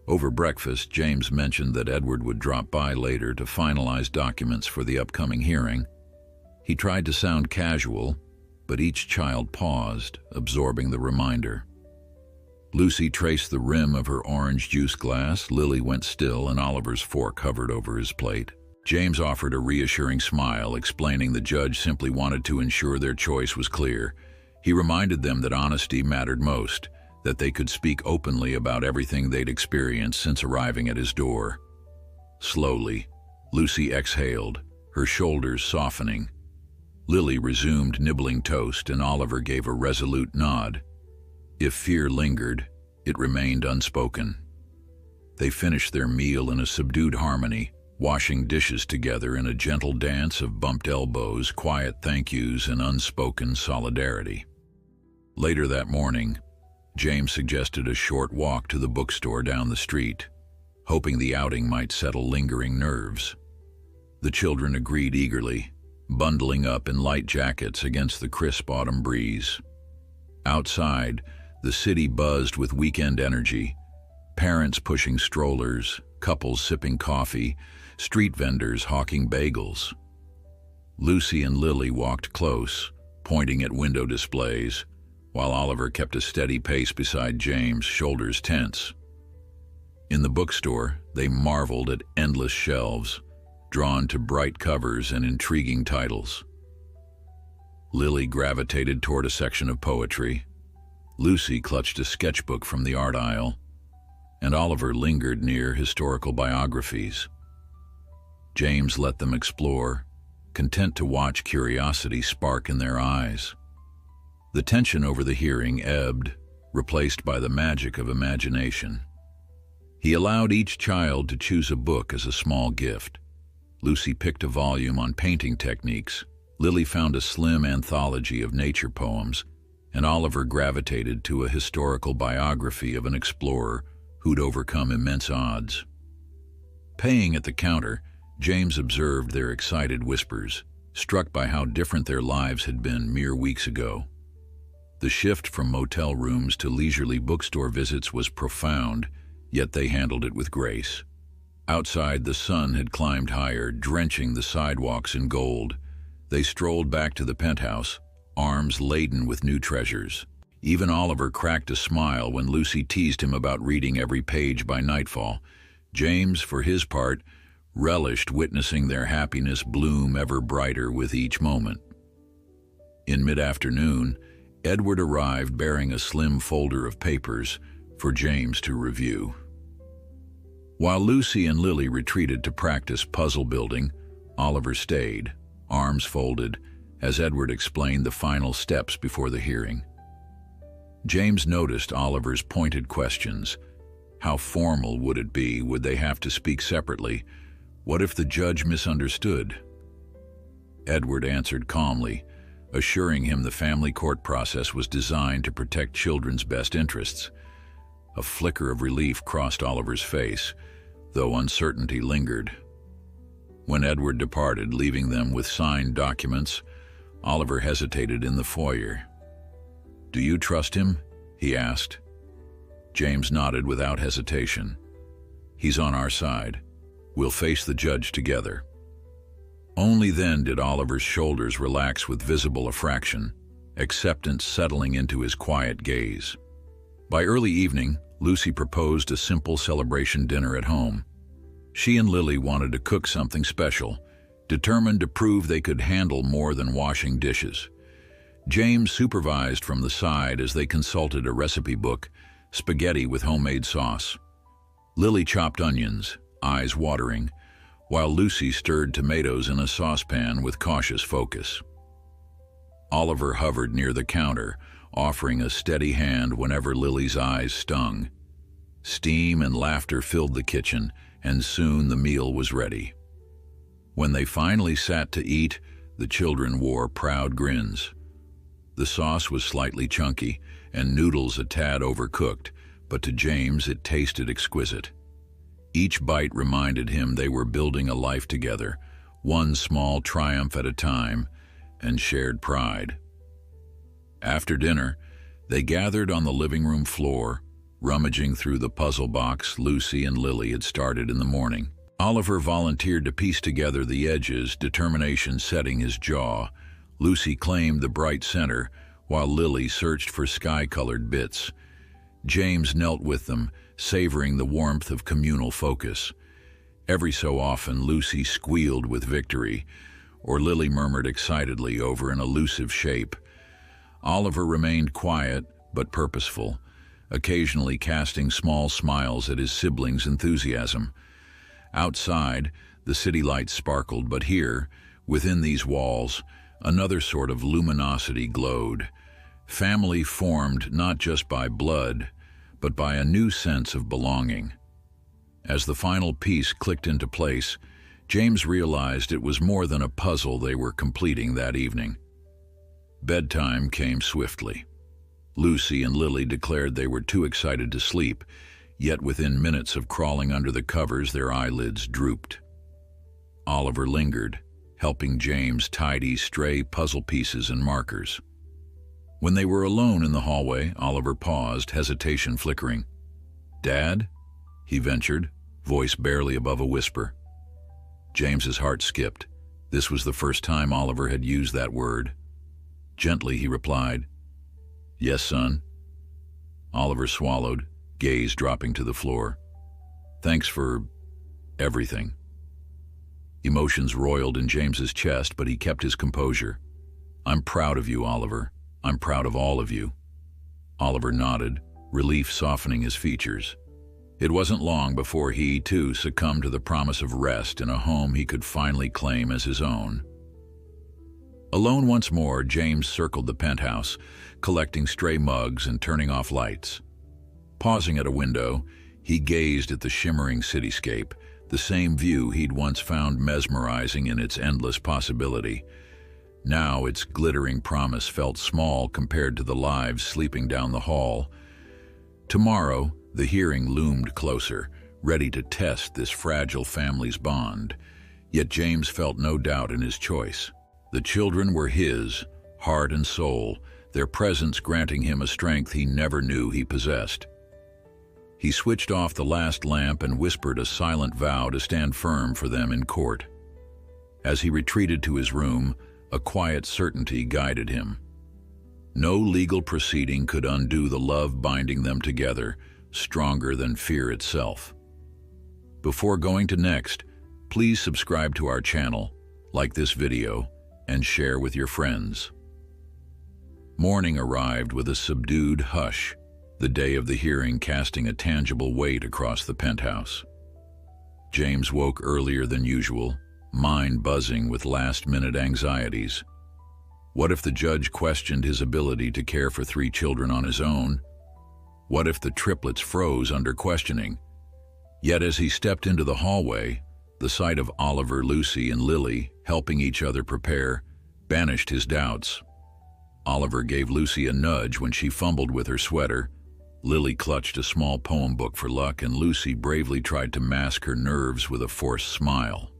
Speaker 1: Over breakfast, James mentioned that Edward would drop by later to finalize documents for the upcoming hearing. He tried to sound casual, but each child paused, absorbing the reminder. Lucy traced the rim of her orange juice glass, Lily went still, and Oliver's fork hovered over his plate. James offered a reassuring smile, explaining the judge simply wanted to ensure their choice was clear. He reminded them that honesty mattered most, that they could speak openly about everything they'd experienced since arriving at his door. Slowly, Lucy exhaled, her shoulders softening. Lily resumed nibbling toast, and Oliver gave a resolute nod. If fear lingered, it remained unspoken. They finished their meal in a subdued harmony, washing dishes together in a gentle dance of bumped elbows, quiet thank yous, and unspoken solidarity. Later that morning, James suggested a short walk to the bookstore down the street, hoping the outing might settle lingering nerves. The children agreed eagerly, bundling up in light jackets against the crisp autumn breeze. Outside, the city buzzed with weekend energy, parents pushing strollers, couples sipping coffee, street vendors hawking bagels. Lucy and Lily walked close, pointing at window displays, while Oliver kept a steady pace beside James, shoulders tense. In the bookstore, they marveled at endless shelves, drawn to bright covers and intriguing titles. Lily gravitated toward a section of poetry. Lucy clutched a sketchbook from the art aisle, and Oliver lingered near historical biographies. James let them explore, content to watch curiosity spark in their eyes. The tension over the hearing ebbed, replaced by the magic of imagination. He allowed each child to choose a book as a small gift. Lucy picked a volume on painting techniques, Lily found a slim anthology of nature poems, and Oliver gravitated to a historical biography of an explorer who'd overcome immense odds. Paying at the counter, James observed their excited whispers, struck by how different their lives had been mere weeks ago. The shift from motel rooms to leisurely bookstore visits was profound, yet they handled it with grace. Outside, the sun had climbed higher, drenching the sidewalks in gold. They strolled back to the penthouse, arms laden with new treasures. Even Oliver cracked a smile when Lucy teased him about reading every page by nightfall. James, for his part, relished witnessing their happiness bloom ever brighter with each moment. In mid-afternoon, Edward arrived bearing a slim folder of papers for James to review. While Lucy and Lily retreated to practice puzzle building, Oliver stayed, arms folded, as Edward explained the final steps before the hearing. James noticed Oliver's pointed questions. How formal would it be? Would they have to speak separately? What if the judge misunderstood? Edward answered calmly, assuring him the family court process was designed to protect children's best interests. A flicker of relief crossed Oliver's face, though uncertainty lingered. When Edward departed, leaving them with signed documents, Oliver hesitated in the foyer. "Do you trust him?" he asked. James nodded without hesitation. "He's on our side. We'll face the judge together." Only then did Oliver's shoulders relax with visible effraction, acceptance settling into his quiet gaze. By early evening, Lucy proposed a simple celebration dinner at home. She and Lily wanted to cook something special, determined to prove they could handle more than washing dishes. James supervised from the side as they consulted a recipe book, spaghetti with homemade sauce. Lily chopped onions, eyes watering, while Lucy stirred tomatoes in a saucepan with cautious focus. Oliver hovered near the counter, offering a steady hand whenever Lily's eyes stung. Steam and laughter filled the kitchen, and soon the meal was ready. When they finally sat to eat, the children wore proud grins. The sauce was slightly chunky, and noodles a tad overcooked, but to James it tasted exquisite. Each bite reminded him they were building a life together, one small triumph at a time, and shared pride. After dinner, they gathered on the living room floor, rummaging through the puzzle box Lucy and Lily had started in the morning. Oliver volunteered to piece together the edges, determination setting his jaw. Lucy claimed the bright center, while Lily searched for sky-colored bits. James knelt with them, savoring the warmth of communal focus. Every so often, Lucy squealed with victory, or Lily murmured excitedly over an elusive shape. Oliver remained quiet but purposeful, occasionally casting small smiles at his siblings' enthusiasm. Outside, the city lights sparkled, but here, within these walls, another sort of luminosity glowed. Family formed not just by blood, but by a new sense of belonging. As the final piece clicked into place, James realized it was more than a puzzle they were completing that evening. Bedtime came swiftly. Lucy and Lily declared they were too excited to sleep, yet within minutes of crawling under the covers, their eyelids drooped. Oliver lingered, helping James tidy stray puzzle pieces and markers. When they were alone in the hallway, Oliver paused, hesitation flickering. "Dad?" he ventured, voice barely above a whisper. James's heart skipped. This was the first time Oliver had used that word. Gently, he replied, "Yes, son." Oliver swallowed, gaze dropping to the floor. "Thanks for everything." Emotions roiled in James's chest, but he kept his composure. "I'm proud of you, Oliver. I'm proud of all of you." Oliver nodded, relief softening his features. It wasn't long before he, too, succumbed to the promise of rest in a home he could finally claim as his own. Alone once more, James circled the penthouse, collecting stray mugs and turning off lights. Pausing at a window, he gazed at the shimmering cityscape, the same view he'd once found mesmerizing in its endless possibility. Now its glittering promise felt small compared to the lives sleeping down the hall. Tomorrow, the hearing loomed closer, ready to test this fragile family's bond. Yet James felt no doubt in his choice. The children were his, heart and soul, their presence granting him a strength he never knew he possessed. He switched off the last lamp and whispered a silent vow to stand firm for them in court. As he retreated to his room, a quiet certainty guided him. No legal proceeding could undo the love binding them together, stronger than fear itself. Before going to next, please subscribe to our channel, like this video, and share with your friends. Morning arrived with a subdued hush, the day of the hearing casting a tangible weight across the penthouse. James woke earlier than usual, mind buzzing with last-minute anxieties. What if the judge questioned his ability to care for 3 children on his own? What if the triplets froze under questioning? Yet as he stepped into the hallway, the sight of Oliver, Lucy, and Lily helping each other prepare banished his doubts. Oliver gave Lucy a nudge when she fumbled with her sweater. Lily clutched a small poem book for luck, and Lucy bravely tried to mask her nerves with a forced smile.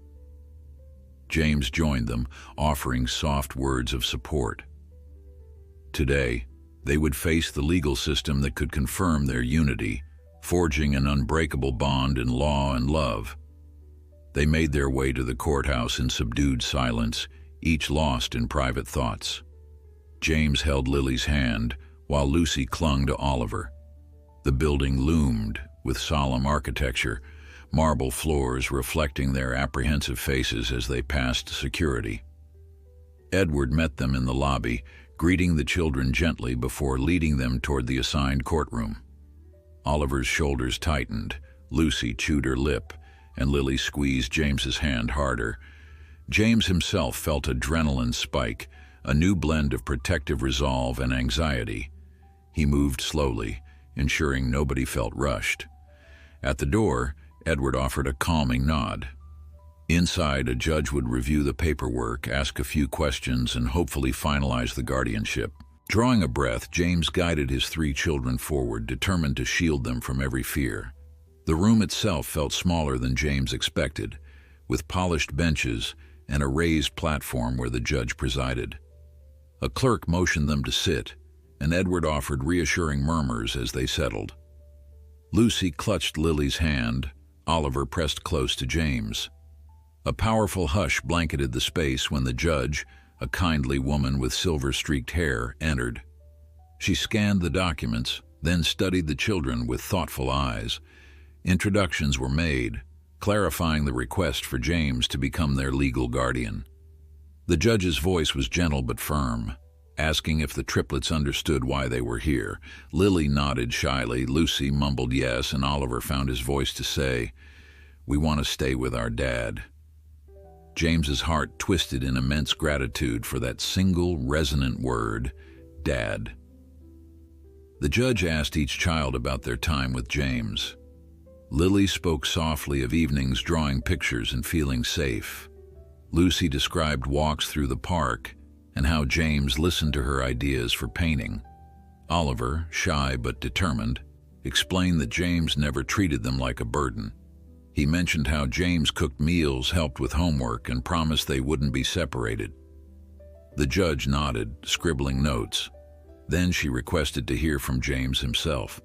Speaker 1: James joined them, offering soft words of support. Today, they would face the legal system that could confirm their unity, forging an unbreakable bond in law and love. They made their way to the courthouse in subdued silence, each lost in private thoughts. James held Lily's hand, while Lucy clung to Oliver. The building loomed, with solemn architecture, marble floors reflecting their apprehensive faces as they passed security. Edward met them in the lobby, greeting the children gently before leading them toward the assigned courtroom. Oliver's shoulders tightened, Lucy chewed her lip, and Lily squeezed James's hand harder. James himself felt adrenaline spike, a new blend of protective resolve and anxiety. He moved slowly, ensuring nobody felt rushed. At the door, Edward offered a calming nod. Inside, a judge would review the paperwork, ask a few questions, and hopefully finalize the guardianship. Drawing a breath, James guided his 3 children forward, determined to shield them from every fear. The room itself felt smaller than James expected, with polished benches and a raised platform where the judge presided. A clerk motioned them to sit, and Edward offered reassuring murmurs as they settled. Lucy clutched Lily's hand, Oliver pressed close to James. A powerful hush blanketed the space when the judge, a kindly woman with silver-streaked hair, entered. She scanned the documents, then studied the children with thoughtful eyes. Introductions were made, clarifying the request for James to become their legal guardian. The judge's voice was gentle but firm, asking if the triplets understood why they were here. Lily nodded shyly, Lucy mumbled yes, and Oliver found his voice to say, "We want to stay with our dad." James's heart twisted in immense gratitude for that single resonant word, Dad. The judge asked each child about their time with James. Lily spoke softly of evenings drawing pictures and feeling safe. Lucy described walks through the park and how James listened to her ideas for painting. Oliver, shy but determined, explained that James never treated them like a burden. He mentioned how James cooked meals, helped with homework, and promised they wouldn't be separated. The judge nodded, scribbling notes. Then she requested to hear from James himself.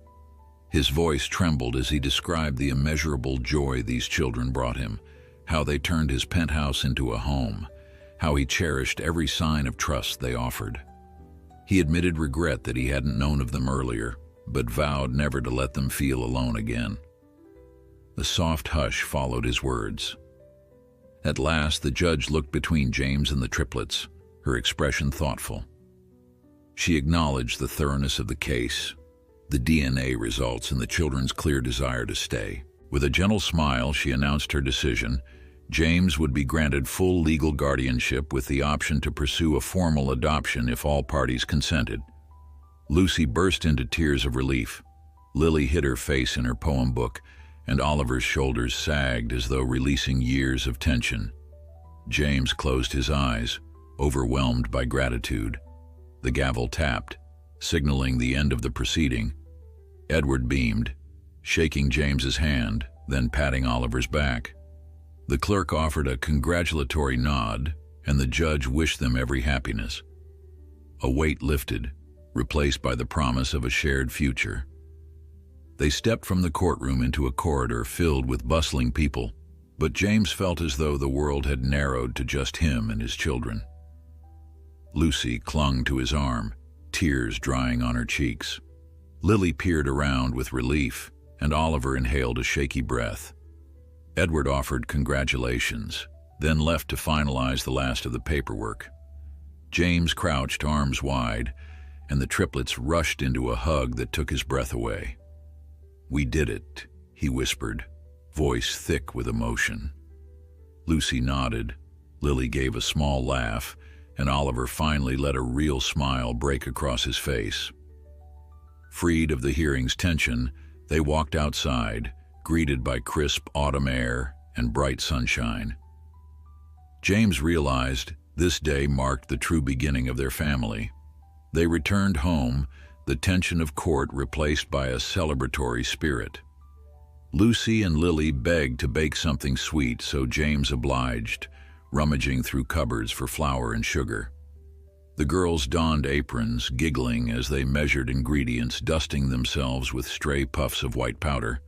Speaker 1: His voice trembled as he described the immeasurable joy these children brought him, how they turned his penthouse into a home, how he cherished every sign of trust they offered. He admitted regret that he hadn't known of them earlier, but vowed never to let them feel alone again. A soft hush followed his words. At last, the judge looked between James and the triplets, her expression thoughtful. She acknowledged the thoroughness of the case. the DNA results and the children's clear desire to stay. With a gentle smile, she announced her decision. James would be granted full legal guardianship with the option to pursue a formal adoption if all parties consented. Lucy burst into tears of relief. Lily hid her face in her poem book, and Oliver's shoulders sagged as though releasing years of tension. James closed his eyes, overwhelmed by gratitude. The gavel tapped, signaling the end of the proceeding. Edward beamed, shaking James's hand, then patting Oliver's back. The clerk offered a congratulatory nod, and the judge wished them every happiness. A weight lifted, replaced by the promise of a shared future. They stepped from the courtroom into a corridor filled with bustling people, but James felt as though the world had narrowed to just him and his children. Lucy clung to his arm, tears drying on her cheeks. Lily peered around with relief, and Oliver inhaled a shaky breath. Edward offered congratulations, then left to finalize the last of the paperwork. James crouched, arms wide, and the triplets rushed into a hug that took his breath away. "We did it," he whispered, voice thick with emotion. Lucy nodded, Lily gave a small laugh, and Oliver finally let a real smile break across his face. Freed of the hearing's tension, they walked outside, greeted by crisp autumn air and bright sunshine. James realized this day marked the true beginning of their family. They returned home, the tension of court replaced by a celebratory spirit. Lucy and Lily begged to bake something sweet, so James obliged, rummaging through cupboards for flour and sugar. The girls donned aprons, giggling as they measured ingredients, dusting themselves with stray puffs of white powder.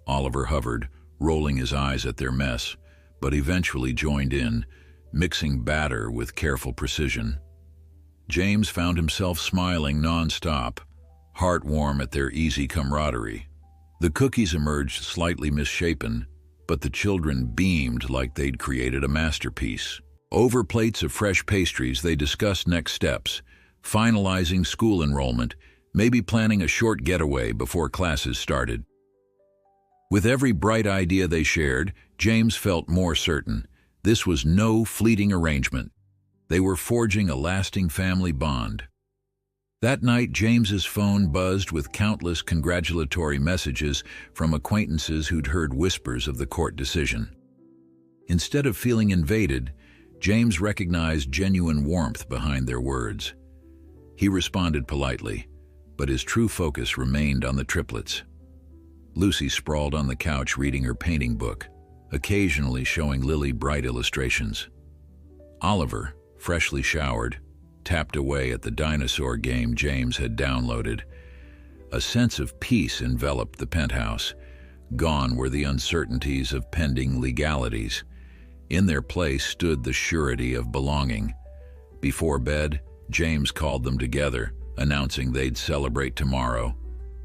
Speaker 1: Oliver hovered, rolling his eyes at their mess, but eventually joined in, mixing batter with careful precision. James found himself smiling non-stop, heart warm at their easy camaraderie. The cookies emerged slightly misshapen, but the children beamed like they'd created a masterpiece. Over plates of fresh pastries, they discussed next steps, finalizing school enrollment, maybe planning a short getaway before classes started. With every bright idea they shared, James felt more certain. This was no fleeting arrangement. They were forging a lasting family bond. That night, James's phone buzzed with countless congratulatory messages from acquaintances who'd heard whispers of the court decision. Instead of feeling invaded, James recognized genuine warmth behind their words. He responded politely, but his true focus remained on the triplets. Lucy sprawled on the couch reading her painting book, occasionally showing Lily bright illustrations. Oliver, freshly showered, tapped away at the dinosaur game James had downloaded. A sense of peace enveloped the penthouse. Gone were the uncertainties of pending legalities. In their place stood the surety of belonging. Before bed, James called them together, announcing they'd celebrate tomorrow.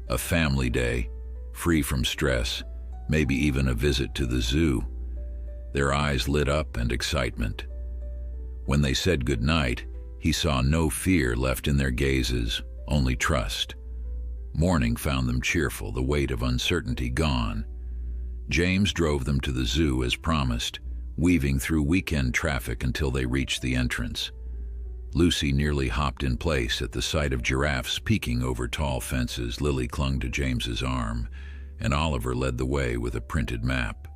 Speaker 1: A family day, free from stress, maybe even a visit to the zoo. Their eyes lit up and excitement. When they said goodnight, he saw no fear left in their gazes, only trust. Morning found them cheerful, the weight of uncertainty gone. James drove them to the zoo as promised, weaving through weekend traffic until they reached the entrance. Lucy nearly hopped in place at the sight of giraffes peeking over tall fences. Lily clung to James's arm, and Oliver led the way with a printed map.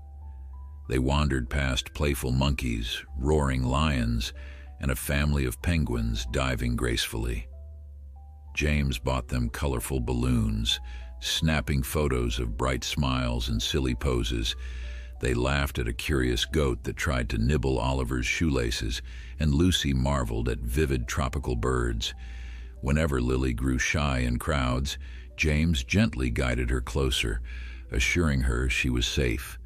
Speaker 1: They wandered past playful monkeys, roaring lions, and a family of penguins diving gracefully. James bought them colorful balloons, snapping photos of bright smiles and silly poses. They laughed at a curious goat that tried to nibble Oliver's shoelaces, and Lucy marveled at vivid tropical birds. Whenever Lily grew shy in crowds, James gently guided her closer, assuring her she was safe.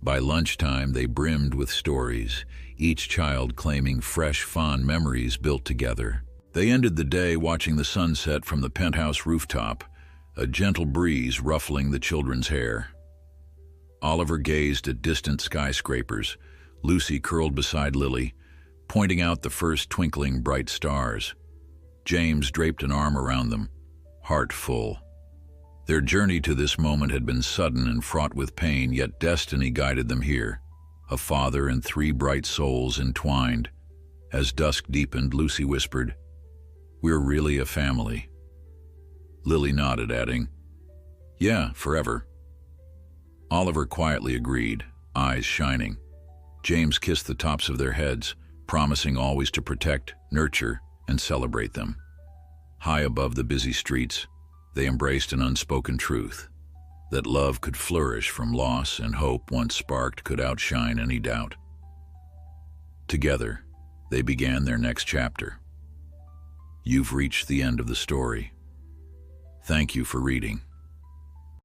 Speaker 1: By lunchtime, they brimmed with stories, each child claiming fresh, fond memories built together. They ended the day watching the sunset from the penthouse rooftop, a gentle breeze ruffling the children's hair. Oliver gazed at distant skyscrapers. Lucy curled beside Lily, pointing out the first twinkling bright stars. James draped an arm around them, heart full. Their journey to this moment had been sudden and fraught with pain, yet destiny guided them here, a father and three bright souls entwined. As dusk deepened, Lucy whispered, "We're really a family." Lily nodded, adding, "Yeah, forever." Oliver quietly agreed, eyes shining. James kissed the tops of their heads, promising always to protect, nurture, and celebrate them. High above the busy streets, they embraced an unspoken truth, that love could flourish from loss and hope once sparked could outshine any doubt. Together, they began their next chapter. You've reached the end of the story. Thank you for reading.